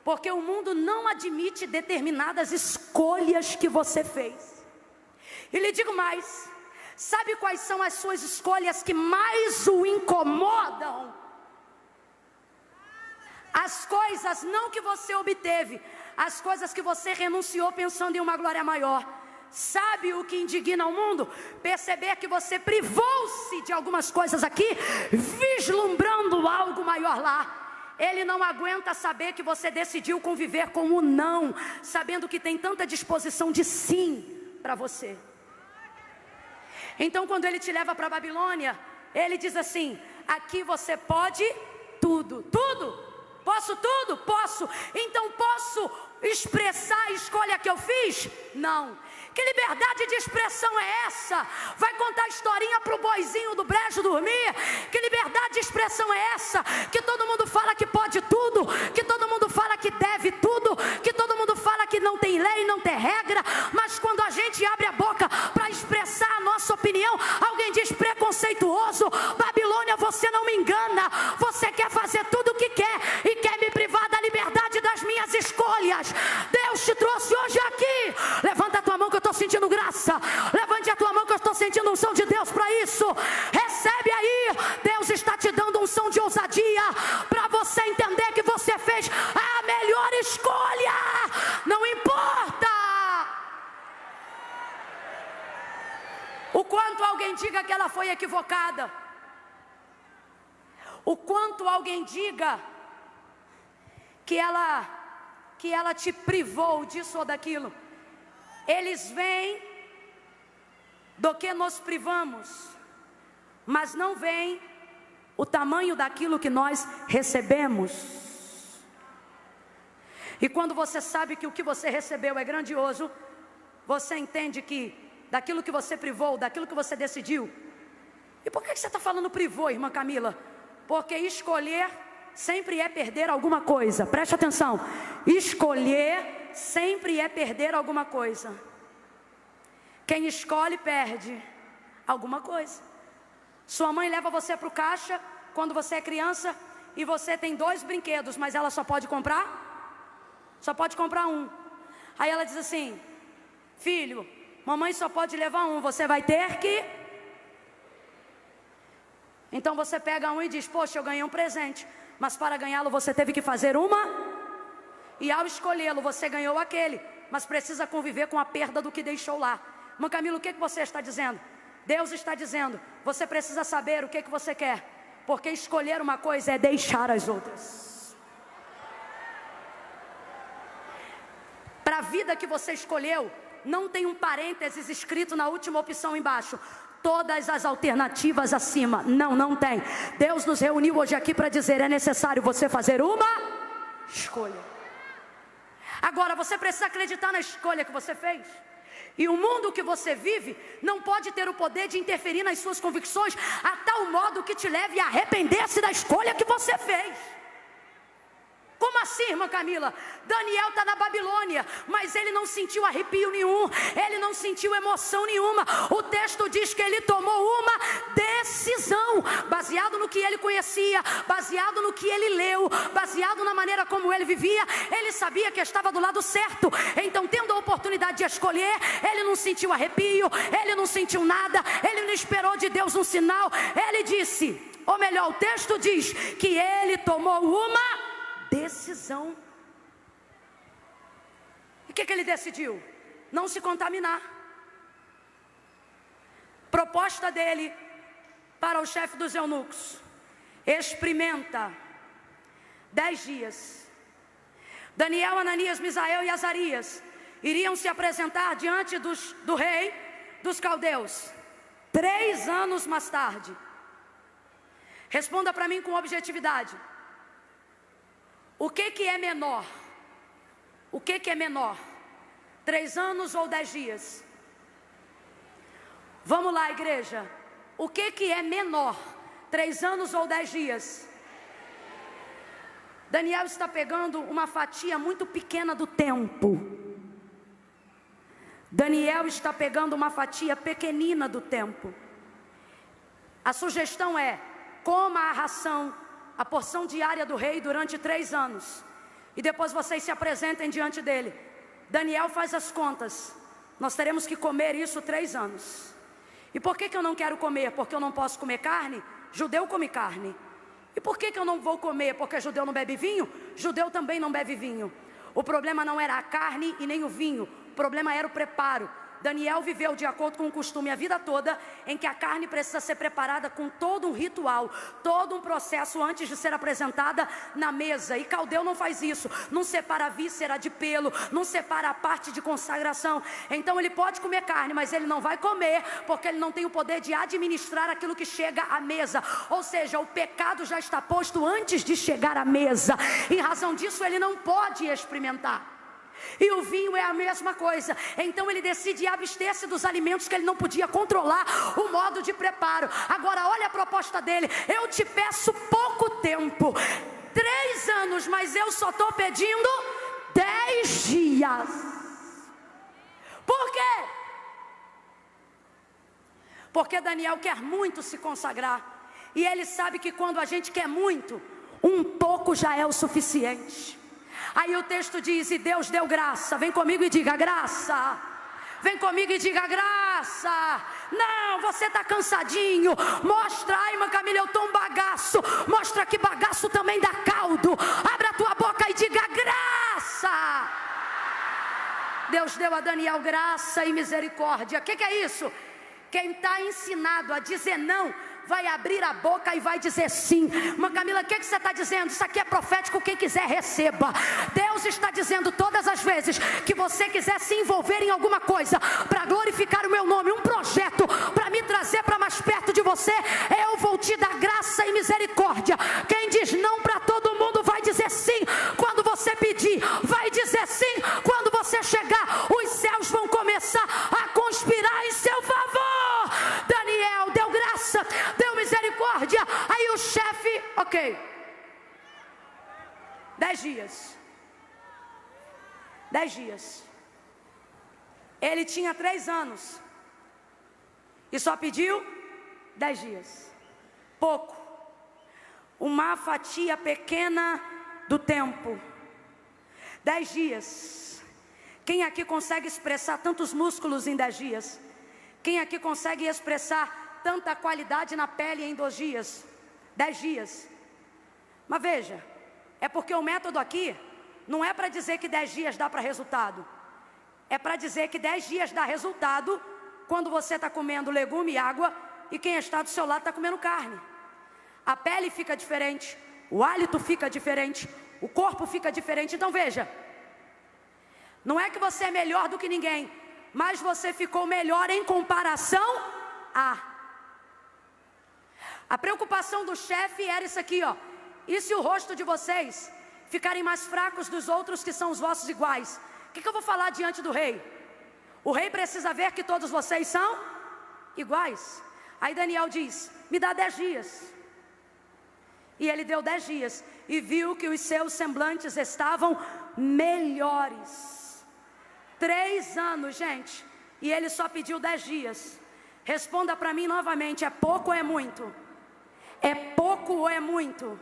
Porque o mundo não admite determinadas escolhas que você fez. E lhe digo mais, sabe quais são as suas escolhas que mais o incomodam? As coisas não que você obteve, as coisas que você renunciou pensando em uma glória maior. Sabe o que indigna o mundo? Perceber que você privou-se de algumas coisas aqui, vislumbrando algo maior lá. Ele não aguenta saber que você decidiu conviver com o não, sabendo que tem tanta disposição de sim para você. Então quando ele te leva para a Babilônia, ele diz assim: aqui você pode tudo. Tudo? Posso tudo? Posso. Então posso expressar a escolha que eu fiz? Não. Que liberdade de expressão é essa? Vai contar historinha pro boizinho do brejo dormir? Que liberdade de expressão é essa? Que todo mundo fala que pode tudo, que todo mundo fala que deve tudo, que todo mundo fala que não tem lei, não tem regra, mas quando a gente abre a boca para expressar a nossa opinião, alguém diz preconceituoso. Babilônia, você não me engana, você quer fazer tudo o que quer e quer me privar da liberdade das minhas escolhas. Deus te trouxe hoje aqui. Levanta a tua mão que eu estou sentindo graça. Levante a tua mão que eu estou sentindo unção de Deus para isso. Recebe aí. Deus está te dando unção de ousadia para você entender que você fez a melhor escolha. Não importa o quanto alguém diga que ela foi equivocada, o quanto alguém diga que ela te privou disso ou daquilo. Eles veem do que nos privamos, mas não veem o tamanho daquilo que nós recebemos. E quando você sabe que o que você recebeu é grandioso, você entende que daquilo que você privou, daquilo que você decidiu. E por que você está falando privou, irmã Camila? Porque escolher sempre é perder alguma coisa. Preste atenção. Escolher sempre é perder alguma coisa. Quem escolhe perde alguma coisa. Sua mãe leva você para o caixa quando você é criança e você tem 2 brinquedos, mas ela só pode comprar um. Aí ela diz assim: filho, mamãe só pode levar um, você vai ter que... Então você pega um e diz: poxa, eu ganhei um presente, mas para ganhá-lo você teve que fazer uma, e ao escolhê-lo você ganhou aquele, mas precisa conviver com a perda do que deixou lá. Irmã Camila, o que você está dizendo? Deus está dizendo: você precisa saber o que você quer, porque escolher uma coisa é deixar as outras. Para a vida que você escolheu, não tem um parênteses escrito na última opção embaixo: todas as alternativas acima. Não tem. Deus nos reuniu hoje aqui para dizer: é necessário você fazer uma escolha. Agora você precisa acreditar na escolha que você fez. E o mundo que você vive não pode ter o poder de interferir nas suas convicções a tal modo que te leve a arrepender-se da escolha que você fez. Como assim, irmã Camila? Daniel está na Babilônia, mas ele não sentiu arrepio nenhum, ele não sentiu emoção nenhuma. O texto diz que ele tomou uma decisão, baseado no que ele conhecia, baseado no que ele leu, baseado na maneira como ele vivia. Ele sabia que estava do lado certo, então tendo a oportunidade de escolher, ele não sentiu arrepio, ele não sentiu nada, ele não esperou de Deus um sinal. Ele disse, ou melhor, o texto diz que ele tomou uma decisão. E o que ele decidiu? Não se contaminar. Proposta dele para o chefe dos eunucos: experimenta 10 dias, Daniel, Ananias, Misael e Azarias iriam se apresentar diante do rei dos caldeus 3 anos mais tarde. Responda para mim com objetividade. O que é menor? O que é menor? 3 anos ou 10 dias? Vamos lá, igreja. O que é menor? 3 anos ou 10 dias? Daniel está pegando uma fatia muito pequena do tempo. Daniel está pegando uma fatia pequenina do tempo. A sugestão é: coma a ração, a porção diária do rei durante 3 anos. E depois vocês se apresentem diante dele. Daniel faz as contas. Nós teremos que comer isso 3 anos. E por que eu não quero comer? Porque eu não posso comer carne? Judeu come carne. E por que eu não vou comer? Porque judeu não bebe vinho? Judeu também não bebe vinho. O problema não era a carne e nem o vinho. O problema era o preparo. Daniel viveu de acordo com o costume a vida toda, em que a carne precisa ser preparada com todo um ritual, todo um processo antes de ser apresentada na mesa. E caldeu não faz isso, não separa a víscera de pelo, não separa a parte de consagração. Então ele pode comer carne, mas ele não vai comer, porque ele não tem o poder de administrar aquilo que chega à mesa. Ou seja, o pecado já está posto antes de chegar à mesa. Em razão disso ele não pode experimentar. E o vinho é a mesma coisa. Então ele decide abster-se dos alimentos que ele não podia controlar o modo de preparo. Agora olha a proposta dele: eu te peço pouco tempo, 3 anos, mas eu só estou pedindo 10 dias. Por quê? Porque Daniel quer muito se consagrar. E ele sabe que quando a gente quer muito, um pouco já é o suficiente. Aí o texto diz: e Deus deu graça. Vem comigo e diga graça. Vem comigo e diga graça. Não, você está cansadinho. Mostra, ai, irmã Camila, eu estou um bagaço. Mostra que bagaço também dá caldo. Abra a tua boca e diga graça. Deus deu a Daniel graça e misericórdia. O que é isso? Quem está ensinado a dizer não vai abrir a boca e vai dizer sim. Irmã Camila, o que você está dizendo? Isso aqui é profético, quem quiser receba. Deus está dizendo todas as vezes que você quiser se envolver em alguma coisa para glorificar o meu nome, um projeto para me trazer para mais perto de você, eu vou te dar graça e misericórdia. Quem diz não para todo mundo vai dizer sim quando você pedir, vai dizer sim quando você chegar. Os céus vão começar a conspirar em seu favor. Daniel deu graça, deu misericórdia. Aí o chefe, ok, 10 dias. 10 dias. Ele tinha 3 anos e só pediu 10 dias. Pouco. Uma fatia pequena do tempo. 10 dias. Quem aqui consegue expressar tantos músculos em 10 dias? Quem aqui consegue expressar tanta qualidade na pele em 2 dias? 10 dias. Mas veja, é porque o método aqui não é para dizer que 10 dias dá para resultado. É para dizer que 10 dias dá resultado quando você está comendo legume e água e quem está do seu lado está comendo carne. A pele fica diferente, o hálito fica diferente, o corpo fica diferente. Então veja, não é que você é melhor do que ninguém, mas você ficou melhor em comparação a. A preocupação do chefe era isso aqui, ó. E se o rosto de vocês ficarem mais fracos dos outros que são os vossos iguais? O que eu vou falar diante do rei? O rei precisa ver que todos vocês são iguais. Aí Daniel diz: me dá 10 dias. E ele deu 10 dias e viu que os seus semblantes estavam melhores. 3 anos, gente, e ele só pediu 10 dias. Responda para mim novamente: é pouco ou é muito? É pouco ou é muito?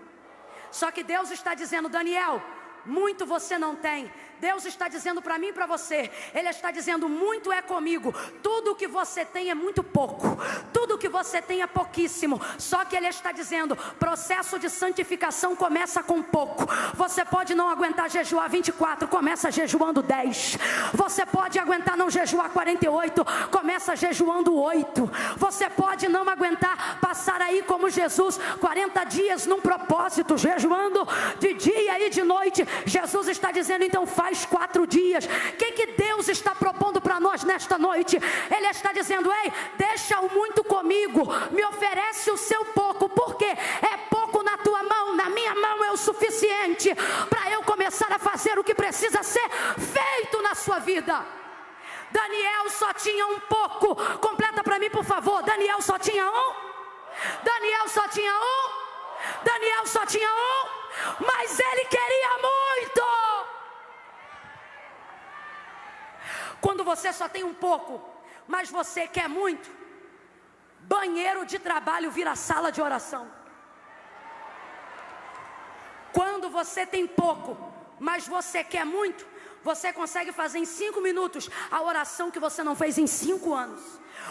Só que Deus está dizendo: Daniel, muito você não tem, Deus está dizendo para mim e para você, Ele está dizendo: muito é comigo, tudo que você tem é muito pouco, tudo que você tem é pouquíssimo. Só que Ele está dizendo: processo de santificação começa com pouco. Você pode não aguentar jejuar 24, começa jejuando 10. Você pode aguentar não jejuar 48, começa jejuando 8. Você pode não aguentar passar aí como Jesus 40 dias num propósito, jejuando de dia e de noite. Jesus está dizendo: então faz 4 dias. O que Deus está propondo para nós nesta noite? Ele está dizendo: ei, deixa o muito comigo, me oferece o seu pouco, porque é pouco na tua mão, na minha mão é o suficiente para eu começar a fazer o que precisa ser feito na sua vida. Daniel só tinha um pouco. Completa para mim, por favor. Daniel só tinha um. Daniel só tinha um. Daniel só tinha um. Mas ele queria muito. Quando você só tem um pouco, mas você quer muito, banheiro de trabalho vira sala de oração. Quando você tem pouco, mas você quer muito, você consegue fazer em 5 minutos a oração que você não fez em 5 anos.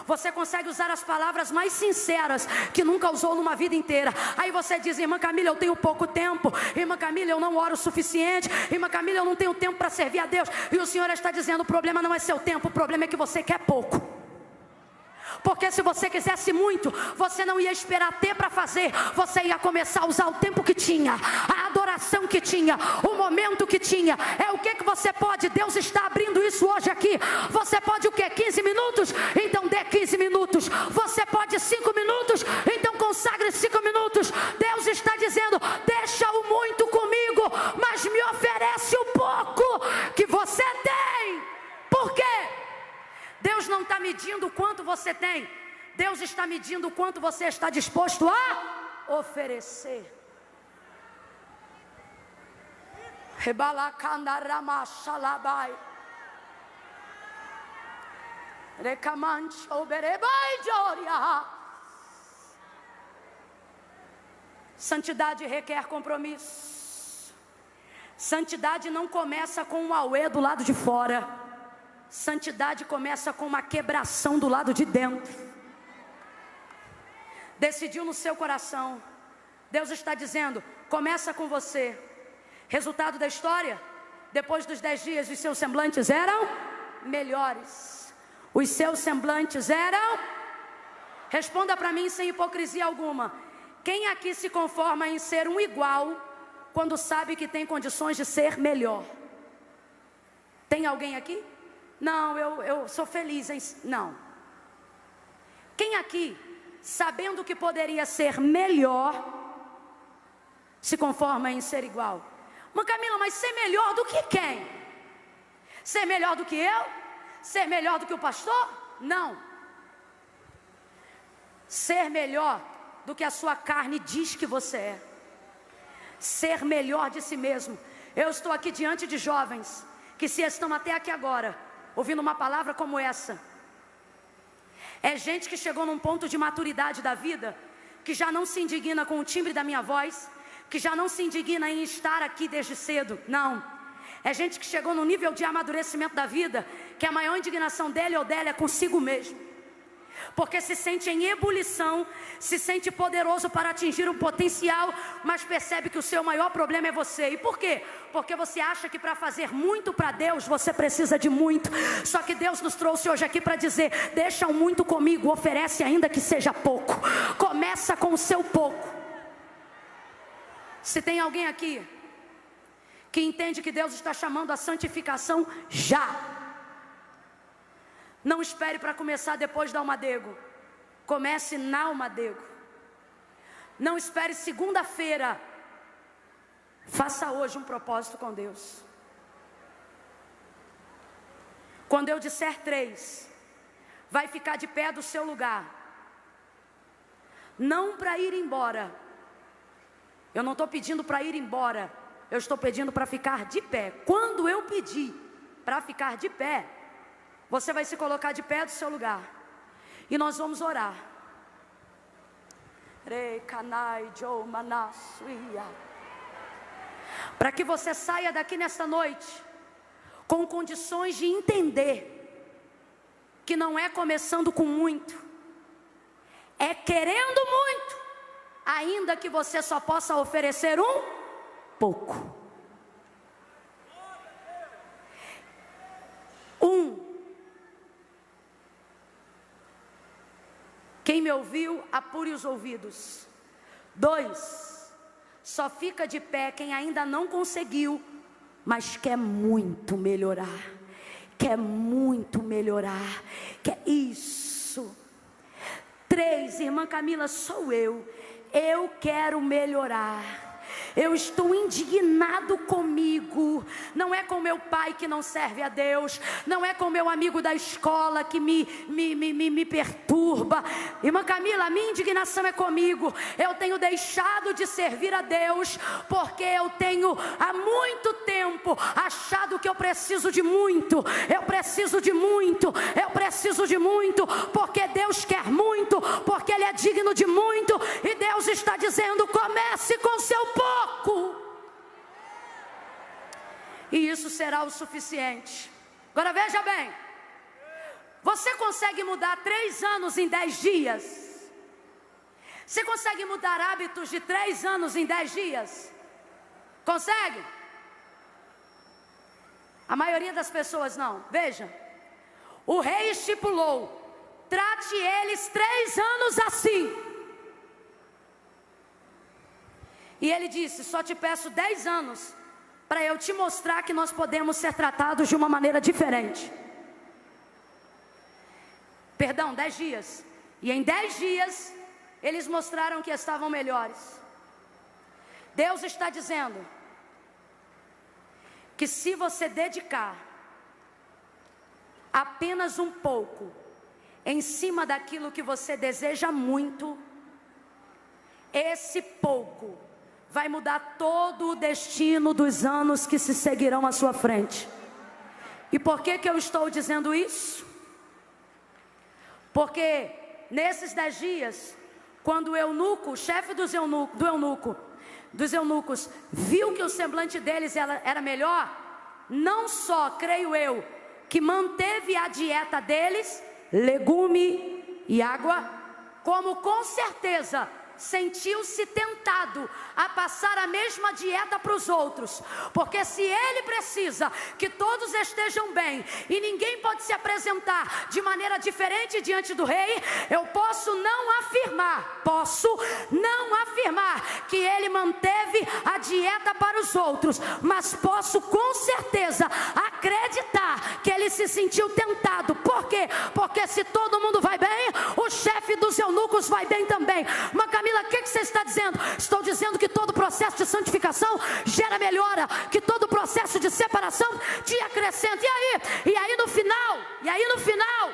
Você consegue usar as palavras mais sinceras que nunca usou numa vida inteira. Aí você diz: irmã Camila, eu tenho pouco tempo. Irmã Camila, eu não oro o suficiente. Irmã Camila, eu não tenho tempo para servir a Deus. E o Senhor está dizendo: o problema não é seu tempo, o problema é que você quer pouco. Porque se você quisesse muito, você não ia esperar ter para fazer. Você ia começar a usar o tempo que tinha, a adoração que tinha, o momento que tinha. É o que você pode. Deus está abrindo isso hoje aqui. Você pode o que? 15 minutos? Então dê 15 minutos. Você pode 5 minutos? Então consagre 5 minutos. Deus está dizendo: deixa o muito comigo, mas me oferece o pouco que você tem. Por quê? Deus não está medindo quanto você tem. Deus está medindo quanto você está disposto a oferecer. Santidade requer compromisso. Santidade não começa com um auê do lado de fora. Santidade começa com uma quebração do lado de dentro. Decidiu no seu coração. Deus está dizendo: começa com você. Resultado da história: depois dos 10 dias, os seus semblantes eram melhores. Os seus semblantes eram... Responda para mim sem hipocrisia alguma. Quem aqui se conforma em ser um igual quando sabe que tem condições de ser melhor? Tem alguém aqui? Não, eu sou feliz em... Não. Quem aqui, sabendo que poderia ser melhor, se conforma em ser igual? Mas Camila, mas ser melhor do que quem? Ser melhor do que eu? Ser melhor do que o pastor? Não. Ser melhor do que a sua carne diz que você é. Ser melhor de si mesmo. Eu estou aqui diante de jovens que, se estão até aqui agora ouvindo uma palavra como essa, é gente que chegou num ponto de maturidade da vida, que já não se indigna com o timbre da minha voz, que já não se indigna em estar aqui desde cedo. Não. É gente que chegou num nível de amadurecimento da vida, que a maior indignação dele ou dela é consigo mesmo. Porque se sente em ebulição, se sente poderoso para atingir um potencial, mas percebe que o seu maior problema é você. E por quê? Porque você acha que para fazer muito para Deus, você precisa de muito. Só que Deus nos trouxe hoje aqui para dizer: deixa o muito comigo, oferece ainda que seja pouco. Começa com o seu pouco. Se tem alguém aqui que entende que Deus está chamando a santificação já, não espere para começar depois da Almadego. Comece na Almadego. Não espere segunda-feira. Faça hoje um propósito com Deus. Quando eu disser 3, vai ficar de pé do seu lugar. Não para ir embora. Eu não estou pedindo para ir embora. Eu estou pedindo para ficar de pé. Quando eu pedir para ficar de pé, você vai se colocar de pé do seu lugar. E nós vamos orar. Para que você saia daqui nesta noite com condições de entender que não é começando com muito, é querendo muito, ainda que você só possa oferecer um pouco. Quem me ouviu, apure os ouvidos. 2, só fica de pé quem ainda não conseguiu, mas quer muito melhorar. Quer muito melhorar. Quer isso. 3, irmã Camila, sou eu. Eu quero melhorar. Eu estou indignado comigo. Não é com meu pai que não serve a Deus. Não é com meu amigo da escola que me perturba. Irmã Camila, a minha indignação é comigo. Eu tenho deixado de servir a Deus porque eu tenho há muito tempo achado que eu preciso de muito. Eu preciso de muito. Eu preciso de muito. Porque Deus quer muito. Porque Ele é digno de muito. E Deus está dizendo: comece com seu pouco. E isso será o suficiente. Agora veja bem. Você consegue mudar 3 anos em 10 dias? Você consegue mudar hábitos de 3 anos em 10 dias? Consegue? A maioria das pessoas não. Veja. O rei estipulou: trate eles 3 anos assim. E ele disse: só te peço 10 anos para eu te mostrar que nós podemos ser tratados de uma maneira diferente. Perdão, 10 dias. E em 10 dias eles mostraram que estavam melhores. Deus está dizendo que se você dedicar apenas um pouco em cima daquilo que você deseja muito, esse pouco vai mudar todo o destino dos anos que se seguirão à sua frente. E por que eu estou dizendo isso? Porque nesses 10 dias, quando o eunuco, o chefe dos eunucos, viu que o semblante deles era melhor, não só, creio eu, que manteve a dieta deles, legume e água, como com certeza sentiu-se tentado a passar a mesma dieta para os outros. Porque se ele precisa que todos estejam bem e ninguém pode se apresentar de maneira diferente diante do rei, eu posso não afirmar que ele manteve a dieta para os outros, mas posso com certeza acreditar que ele se sentiu tentado. Por quê? Porque se todo mundo vai bem, o chefe dos eunucos vai bem também. Mas Camila, o que você está dizendo? Estou dizendo que todo processo de santificação gera melhora, que todo processo de separação te acrescenta. E aí no final,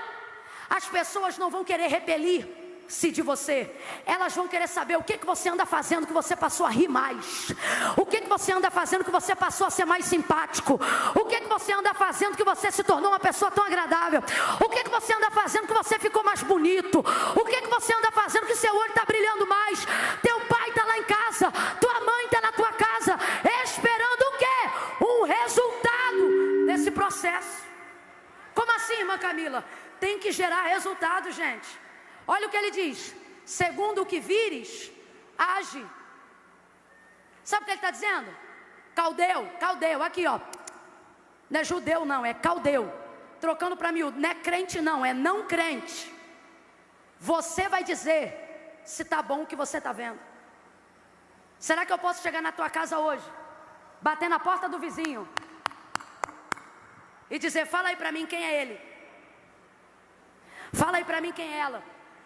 as pessoas não vão querer repelir-se de você. Elas vão querer saber o que você anda fazendo que você passou a rir mais. O que você anda fazendo que você passou a ser mais simpático. O que você anda fazendo que você se tornou uma pessoa tão agradável. O que você anda fazendo que você ficou mais bonito. O que você anda fazendo que seu olho está brilhando mais. Teu pai está lá em casa, tua mãe está na tua casa, esperando o quê? Um resultado desse processo. Como assim, irmã Camila? Tem que gerar resultado, gente. Olha o que ele diz: segundo o que vires, age. Sabe o que ele está dizendo? Caldeu, aqui ó. Não é judeu não, é caldeu. Trocando para miúdo, não é crente não, é não crente. Você vai dizer se está bom o que você está vendo. Será que eu posso chegar na tua casa hoje, bater na porta do vizinho e dizer: fala aí para mim quem é ele, fala aí para mim quem é ela?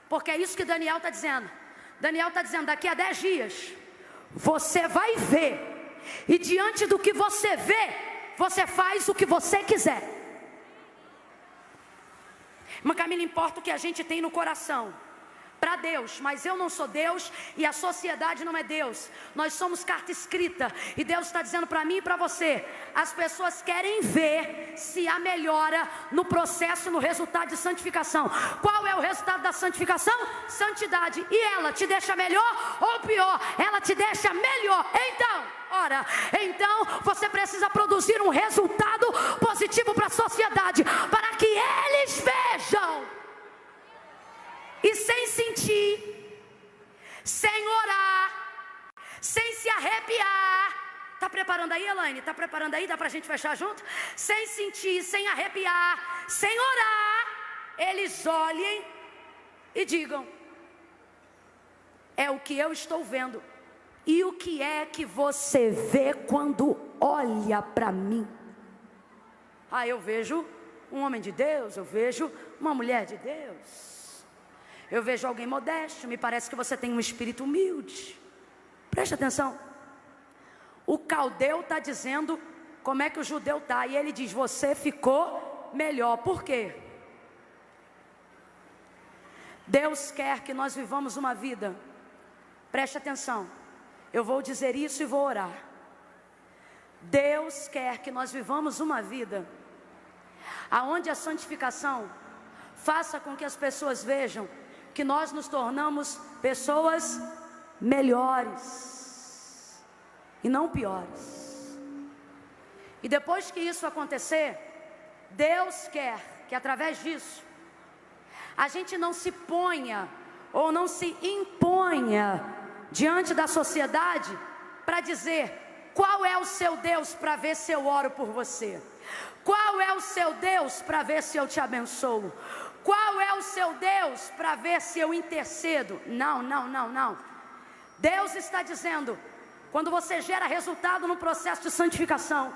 Porque é isso que Daniel está dizendo. Daniel está dizendo: daqui a 10 dias você vai ver, e diante do que você vê, você faz o que você quiser. Mas Camila, importa o que a gente tem no coração para Deus, mas eu não sou Deus e a sociedade não é Deus. Nós somos carta escrita e Deus está dizendo para mim e para você: as pessoas querem ver se há melhora no processo, no resultado de santificação. Qual é o resultado da santificação? Santidade. E ela te deixa melhor ou pior? Ela te deixa melhor. Então, agora. Então você precisa produzir um resultado positivo para a sociedade, para que eles vejam. E sem sentir, sem orar, sem se arrepiar. Está preparando aí, Elaine? Está preparando aí? Dá para a gente fechar junto? Sem sentir, sem arrepiar, sem orar, eles olhem e digam: é o que eu estou vendo. E o que é que você vê quando olha para mim? Ah, eu vejo um homem de Deus, eu vejo uma mulher de Deus, eu vejo alguém modesto, me parece que você tem um espírito humilde. Preste atenção. O caldeu está dizendo como é que o judeu está, e ele diz: você ficou melhor. Por quê? Deus quer que nós vivamos uma vida, preste atenção, eu vou dizer isso e vou orar. Deus quer que nós vivamos uma vida aonde a santificação faça com que as pessoas vejam que nós nos tornamos pessoas melhores e não piores. E depois que isso acontecer, Deus quer que através disso a gente não se ponha ou não se imponha diante da sociedade para dizer qual é o seu Deus para ver se eu oro por você, qual é o seu Deus para ver se eu te abençoo, qual é o seu Deus para ver se eu intercedo. Não, não, não, não. Deus está dizendo, quando você gera resultado no processo de santificação,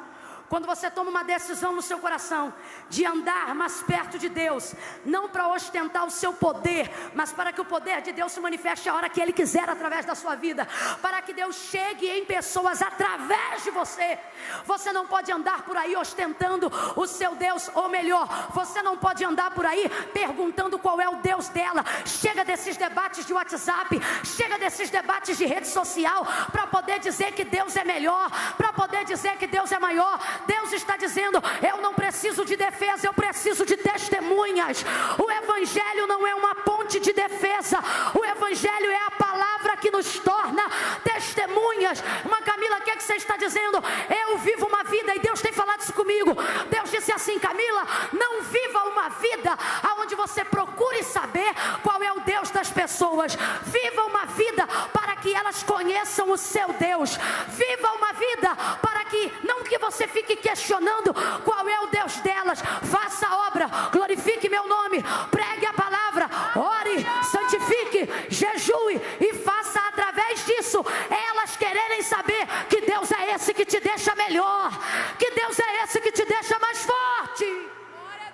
quando você toma uma decisão no seu coração de andar mais perto de Deus, não para ostentar o seu poder, mas para que o poder de Deus se manifeste a hora que Ele quiser através da sua vida, para que Deus chegue em pessoas através de você. Você não pode andar por aí ostentando o seu Deus, ou melhor, você não pode andar por aí perguntando qual é o Deus dela. Chega desses debates de WhatsApp, chega desses debates de rede social, para poder dizer que Deus é melhor, para poder dizer que Deus é maior. Deus está dizendo: eu não preciso de defesa, eu preciso de testemunhas. O Evangelho não é uma ponte de defesa, o Evangelho é a palavra que nos torna testemunhas. Mas Camila, o que é que você está dizendo? Eu vivo uma vida, e Deus tem falado isso comigo. Deus disse assim: Camila, não viva uma vida onde você procure saber qual é o Deus das pessoas. Viva uma vida para que elas conheçam o seu Deus. Viva uma vida para que, não que você fique questionando qual é o Deus delas. Faça a obra, glorifique meu nome, pregue a palavra, ore, santifique, jejue, e faça através disso elas quererem saber que Deus é esse que te deixa melhor, que Deus é esse que te deixa mais forte. Glória a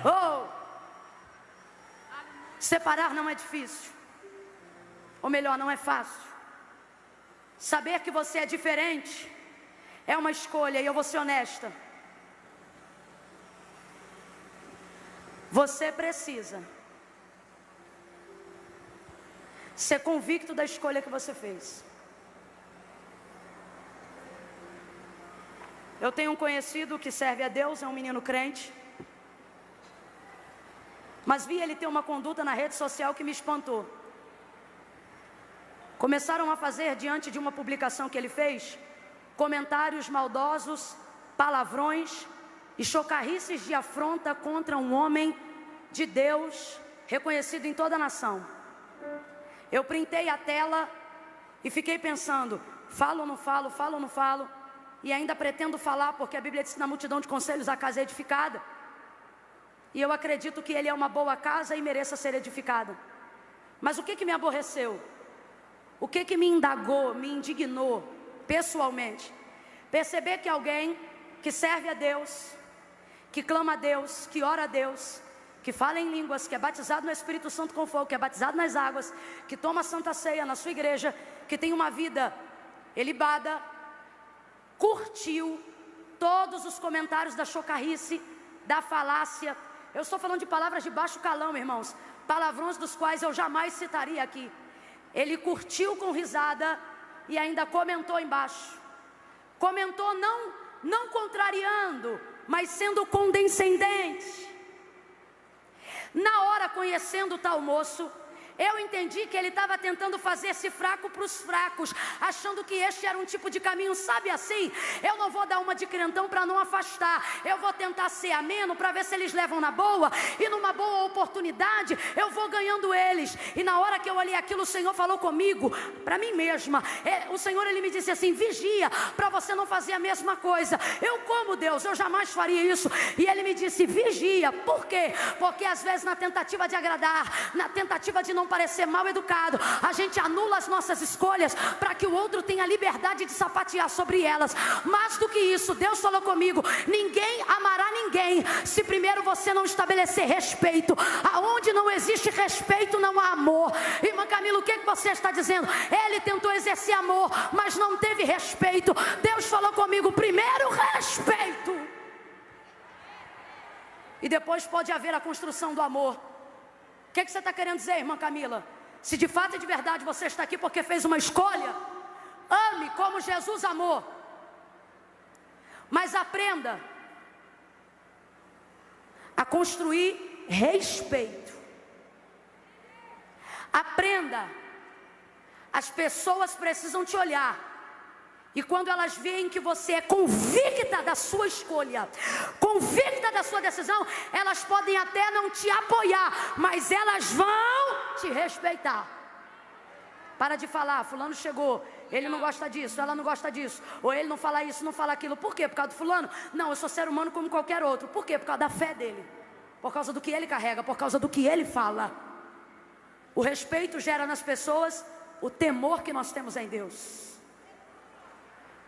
Deus. Oh, separar não é difícil, ou melhor, não é fácil. Saber que você é diferente é uma escolha, e eu vou ser honesta. Você precisa ser convicto da escolha que você fez. Eu tenho um conhecido que serve a Deus, é um menino crente, mas vi ele ter uma conduta na rede social que me espantou. Começaram a fazer, diante de uma publicação que ele fez, comentários maldosos, palavrões e chocarrices de afronta contra um homem de Deus, reconhecido em toda a nação. Eu printei a tela e fiquei pensando: falo ou não falo, falo ou não falo? E ainda pretendo falar, porque a Bíblia diz: na multidão de conselhos a casa é edificada. E eu acredito que ele é uma boa casa e mereça ser edificada. Mas o que me aborreceu? O que me indagou, me indignou pessoalmente? Perceber que alguém que serve a Deus, que clama a Deus, que ora a Deus, que fala em línguas, que é batizado no Espírito Santo com fogo, que é batizado nas águas, que toma a Santa Ceia na sua igreja, que tem uma vida ilibada, curtiu todos os comentários da chocarrice, da falácia. Eu estou falando de palavras de baixo calão, irmãos, palavrões dos quais eu jamais citaria aqui. Ele curtiu com risada e ainda comentou embaixo. Comentou não contrariando, mas sendo condescendente. Na hora, conhecendo tal moço, Eu entendi que ele estava tentando fazer esse fraco para os fracos, achando que este era um tipo de caminho, sabe assim? Eu não vou dar uma de crentão para não afastar, eu vou tentar ser ameno para ver se eles levam na boa, e numa boa oportunidade eu vou ganhando eles. E na hora que eu olhei aquilo, o Senhor falou comigo, para mim mesma, o Senhor ele me disse assim: vigia para você não fazer a mesma coisa. Eu, como Deus, eu jamais faria isso. E ele me disse: vigia. Por quê? Porque às vezes na tentativa de agradar, na tentativa de não parecer mal educado, a gente anula as nossas escolhas para que o outro tenha liberdade de sapatear sobre elas. Mais do que isso, Deus falou comigo: ninguém amará ninguém se primeiro você não estabelecer respeito. Aonde não existe respeito, não há amor. Irmã Camila, o que você está dizendo? Ele tentou exercer amor, mas não teve respeito. Deus falou comigo: primeiro respeito, e depois pode haver a construção do amor. O que você está querendo dizer, irmã Camila? Se de fato e de verdade você está aqui porque fez uma escolha, ame como Jesus amou, mas aprenda a construir respeito. Aprenda, as pessoas precisam te olhar, e quando elas veem que você é convicta da sua escolha, convicta da sua decisão, elas podem até não te apoiar, mas elas vão te respeitar. Para de falar: fulano chegou, ele não gosta disso, ela não gosta disso, ou ele não fala isso, não fala aquilo. Por quê? Por causa do fulano? Não, eu sou ser humano como qualquer outro. Por quê? Por causa da fé dele, por causa do que ele carrega, por causa do que ele fala. O respeito gera nas pessoas o temor que nós temos em Deus.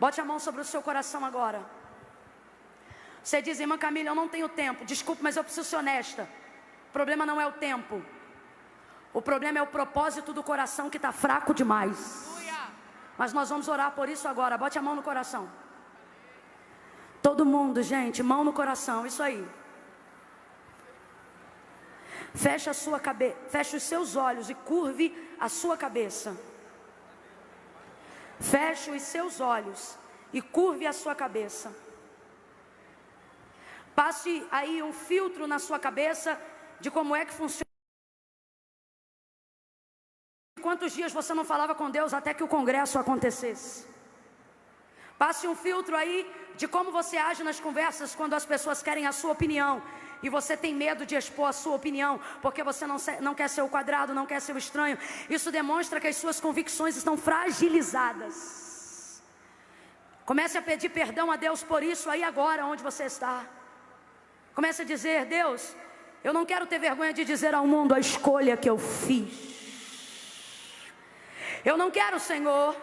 Bote a mão sobre o seu coração agora. Você diz: irmã Camila, eu não tenho tempo. Desculpe, mas eu preciso ser honesta. O problema não é o tempo, o problema é o propósito do coração que está fraco demais. Mas nós vamos orar por isso agora. Bote a mão no coração. Todo mundo, gente, mão no coração, isso aí. Feche a sua cabeça, feche os seus olhos e curve a sua cabeça. Feche os seus olhos e curve a sua cabeça. Passe aí um filtro na sua cabeça de como é que funciona. Quantos dias você não falava com Deus até que o congresso acontecesse? Passe um filtro aí de como você age nas conversas quando as pessoas querem a sua opinião e você tem medo de expor a sua opinião, porque você não quer ser o quadrado, não quer ser o estranho. Isso demonstra que as suas convicções estão fragilizadas. Comece a pedir perdão a Deus por isso aí agora, onde você está. Comece a dizer: Deus, eu não quero ter vergonha de dizer ao mundo a escolha que eu fiz. Eu não quero, Senhor,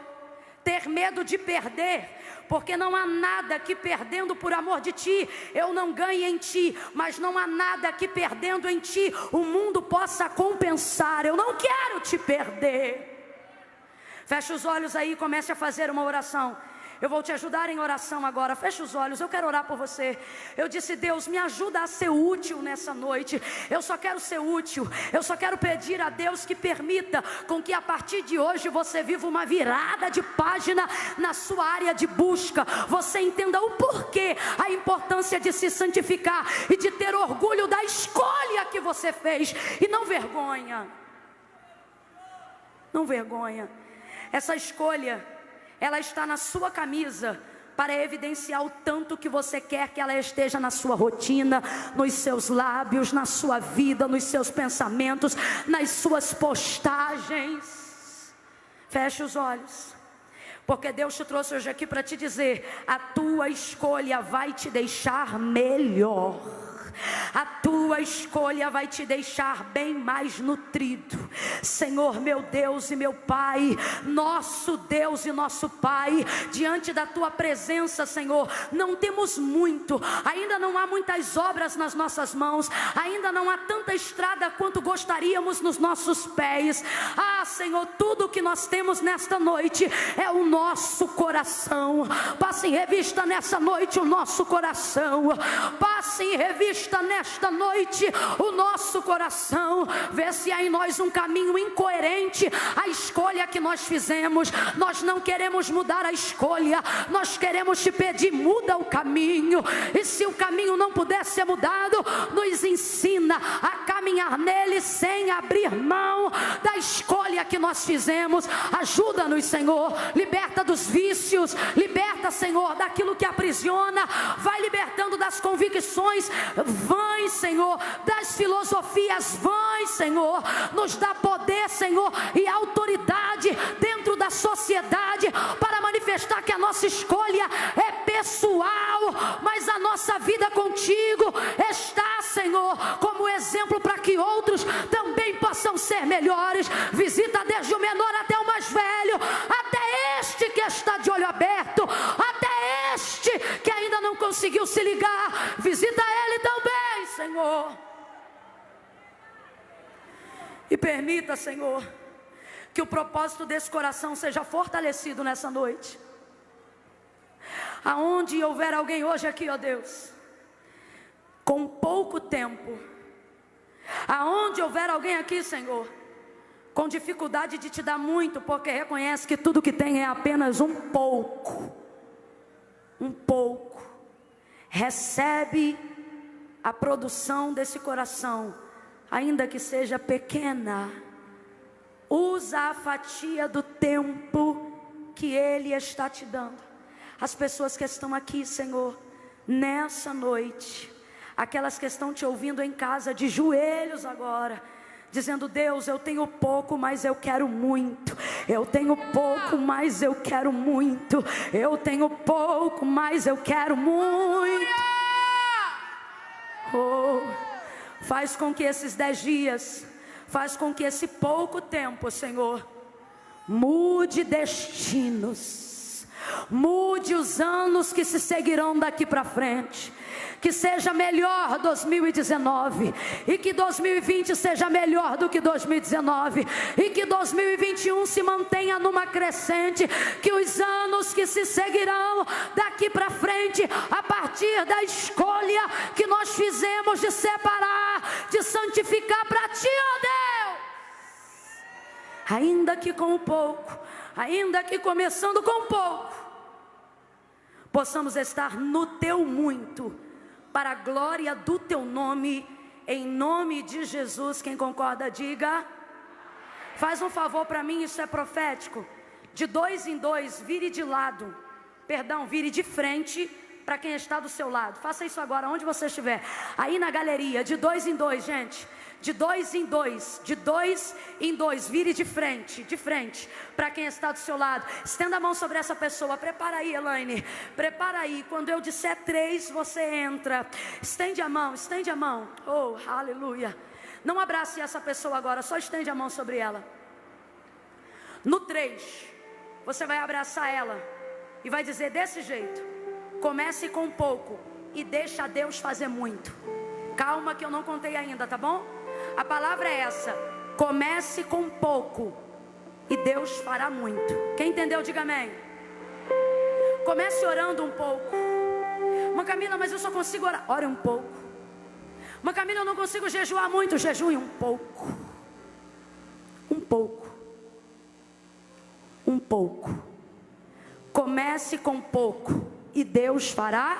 ter medo de perder, porque não há nada que perdendo por amor de Ti, eu não ganhe em Ti, mas não há nada que perdendo em Ti, o mundo possa compensar. Eu não quero Te perder. Feche os olhos aí e comece a fazer uma oração. Eu vou te ajudar em oração agora. Feche os olhos, eu quero orar por você. Eu disse: Deus, me ajuda a ser útil nessa noite. Eu só quero ser útil. Eu só quero pedir a Deus que permita com que a partir de hoje você viva uma virada de página na sua área de busca. Você entenda o porquê, a importância de se santificar e de ter orgulho da escolha que você fez. E não vergonha. Não vergonha. Essa escolha, ela está na sua camisa para evidenciar o tanto que você quer que ela esteja na sua rotina, nos seus lábios, na sua vida, nos seus pensamentos, nas suas postagens. Feche os olhos, porque Deus te trouxe hoje aqui para te dizer: a tua escolha vai te deixar melhor. A tua escolha vai te deixar bem mais nutrido. Senhor, meu Deus e meu Pai, nosso Deus e nosso Pai, diante da tua presença, Senhor, não temos muito, ainda não há muitas obras nas nossas mãos, ainda não há tanta estrada quanto gostaríamos nos nossos pés. Senhor, tudo que nós temos nesta noite é o nosso coração. Passe em revista nessa noite o nosso coração. Passe passe em revista nesta noite o nosso coração, vê se há em nós um caminho incoerente à escolha que nós fizemos. Nós não queremos mudar a escolha, nós queremos te pedir, muda o caminho. E se o caminho não puder ser mudado, nos ensina a caminhar nele sem abrir mão da escolha que nós fizemos. Ajuda-nos, Senhor, liberta dos vícios, liberta, Senhor, daquilo que aprisiona, vai libertando das convicções vãs, Senhor, das filosofias vãs, Senhor, nos dá poder, Senhor, e autoridade dentro da sociedade para manifestar que a nossa escolha é pessoal, mas a nossa vida contigo está, Senhor, como exemplo para que outros também possam ser melhores. Visita desde o menor até o mais velho, até este que está de olho aberto, até este que ainda não conseguiu se ligar, visita ele também, Senhor. E permita, Senhor, que o propósito desse coração seja fortalecido nessa noite. Aonde houver alguém hoje aqui, ó Deus, com pouco tempo, aonde houver alguém aqui, Senhor, com dificuldade de te dar muito, porque reconhece que tudo que tem é apenas um pouco, recebe a produção desse coração, ainda que seja pequena. Usa a fatia do tempo que Ele está te dando. As pessoas que estão aqui, Senhor, nessa noite, aquelas que estão te ouvindo em casa de joelhos agora, dizendo: Deus, eu tenho pouco, mas eu quero muito. Eu tenho pouco, mas eu quero muito. Eu tenho pouco, mas eu quero muito. Oh, faz com que esses 10 dias, faz com que esse pouco tempo, Senhor, mude destinos, mude os anos que se seguirão daqui para frente. Que seja melhor 2019, e que 2020 seja melhor do que 2019, e que 2021 se mantenha numa crescente. Que os anos que se seguirão daqui para frente, a partir da escolha que nós fizemos de separar, de santificar para Ti, ó Deus, ainda que com pouco, ainda que começando com pouco, possamos estar no Teu muito, para a glória do Teu nome, em nome de Jesus. Quem concorda, diga. Faz um favor para mim, isso é profético. De 2 em 2, vire de lado, vire de frente para quem está do seu lado. Faça isso agora, onde você estiver. Aí na galeria, de 2 em 2, gente. De 2 em 2, de 2 em 2, vire de frente para quem está do seu lado. Estenda a mão sobre essa pessoa. Prepara aí, Elaine, prepara aí. Quando eu disser 3, você entra. Estende a mão. Oh, aleluia. Não abrace essa pessoa agora, só estende a mão sobre ela. No 3, você vai abraçar ela e vai dizer desse jeito: comece com pouco e deixa Deus fazer muito. Calma que eu não contei ainda, tá bom? A palavra é essa: comece com pouco e Deus fará muito. Quem entendeu, diga amém. Comece orando um pouco. Mas Camila, mas eu só consigo orar. Ore um pouco. Mas Camila, eu não consigo jejuar muito. Jejue um pouco. Um pouco. Comece com pouco e Deus fará.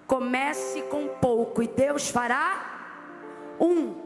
Comece com pouco e Deus fará.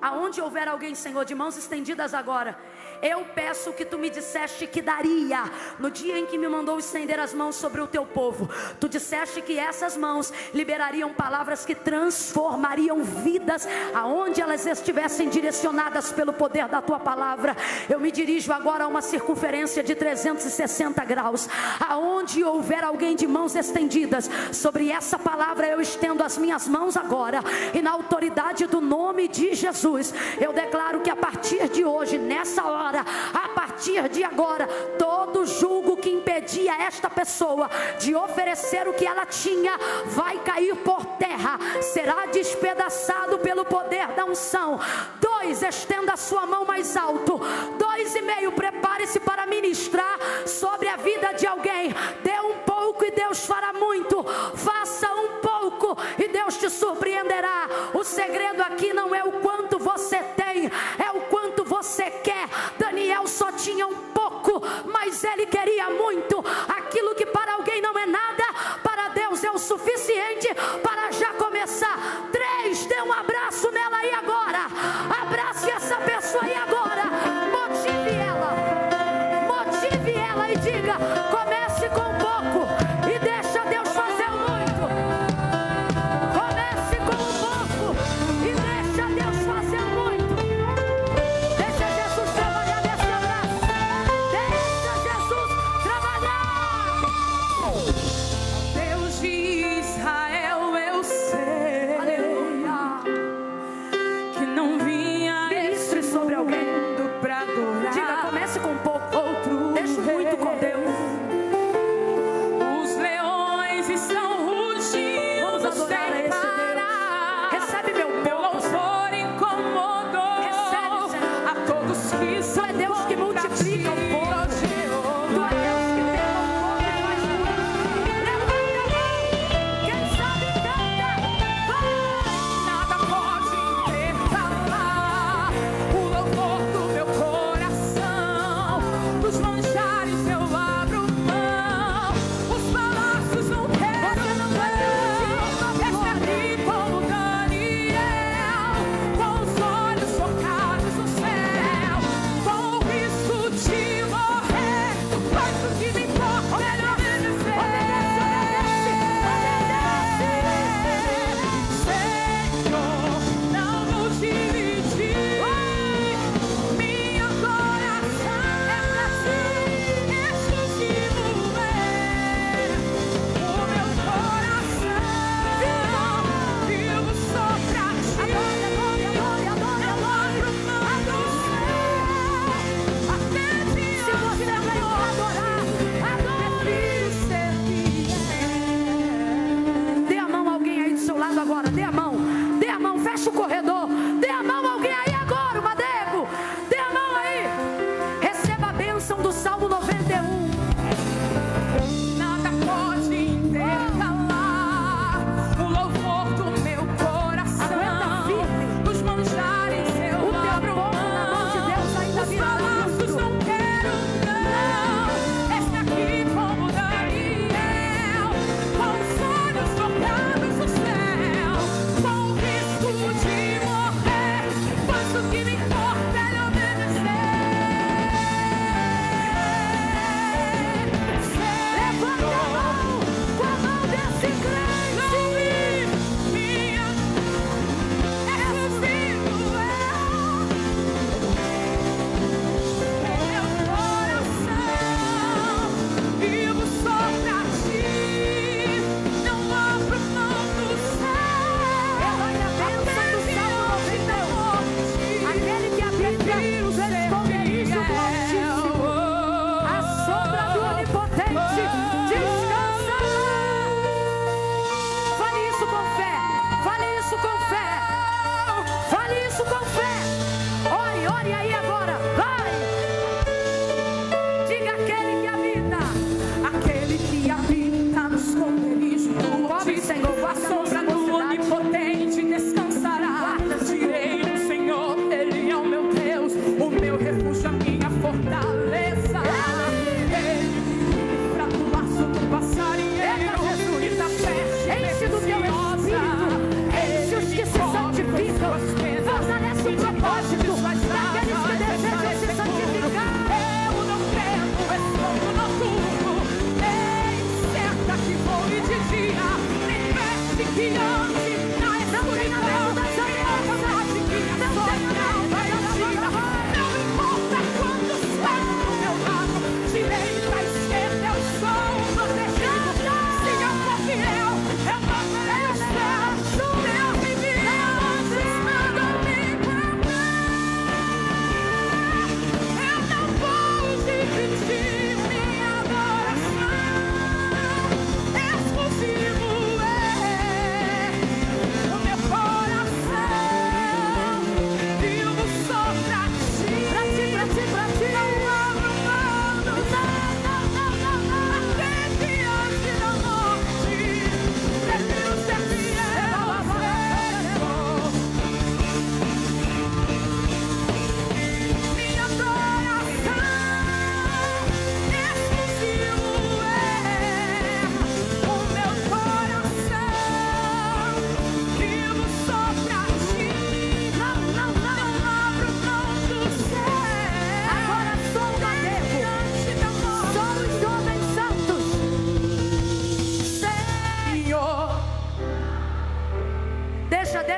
Aonde houver alguém, Senhor, de mãos estendidas agora, eu peço que Tu me disseste que daria. No dia em que me mandou estender as mãos sobre o Teu povo, Tu disseste que essas mãos liberariam palavras que transformariam vidas, aonde elas estivessem direcionadas pelo poder da Tua palavra. Eu me dirijo agora a uma circunferência de 360 graus. Aonde houver alguém de mãos estendidas sobre essa palavra, eu estendo as minhas mãos agora, e na autoridade do nome de Jesus, eu declaro que a partir de hoje, nessa hora, agora, a partir de agora, todo jugo que impedia esta pessoa de oferecer o que ela tinha, vai cair por terra, será despedaçado pelo poder da unção. 2, estenda a sua mão mais alto. 2,5, prepare-se para ministrar sobre a vida de alguém. Dê um pouco e Deus fará muito. Faça um pouco e Deus te surpreenderá. O segredo aqui não é o quanto você tem, é o quanto você quer. Daniel só tinha um pouco, mas ele queria muito. Aquilo que para alguém não é nada, para Deus é o suficiente para já começar. 3, dê um abraço nela aí agora. Abrace essa pessoa aí agora. Motive ela e diga: comece com pouco e deixa Deus fazer muito. Comece com pouco e deixa Deus fazer muito. Deixa Jesus trabalhar nesse abraço. Deixa Jesus trabalhar.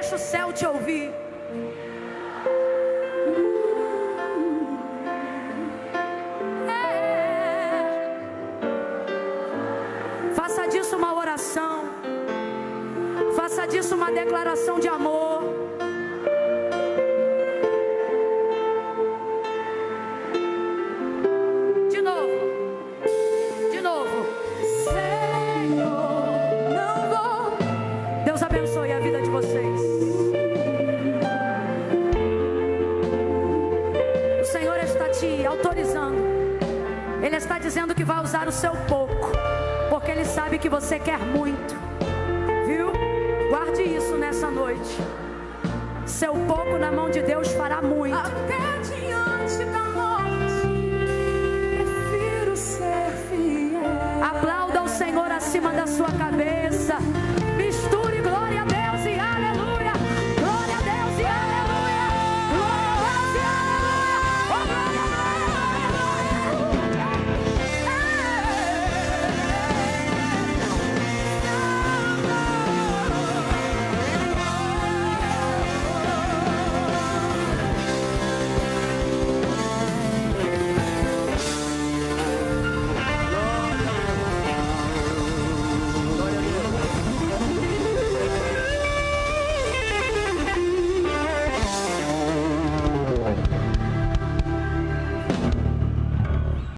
Deixa o céu te ouvir. Faça disso uma oração. Faça disso uma declaração de amor. De novo. De novo. Senhor, não vou. Deus abençoe a vida de vocês. O Senhor está te autorizando. Ele está dizendo que vai usar o seu pouco, porque Ele sabe que você quer muito. Viu? Guarde isso nessa noite. Seu pouco na mão de Deus fará muito. Até diante da morte, prefiro ser fiel. Aplauda o Senhor acima da sua cabeça.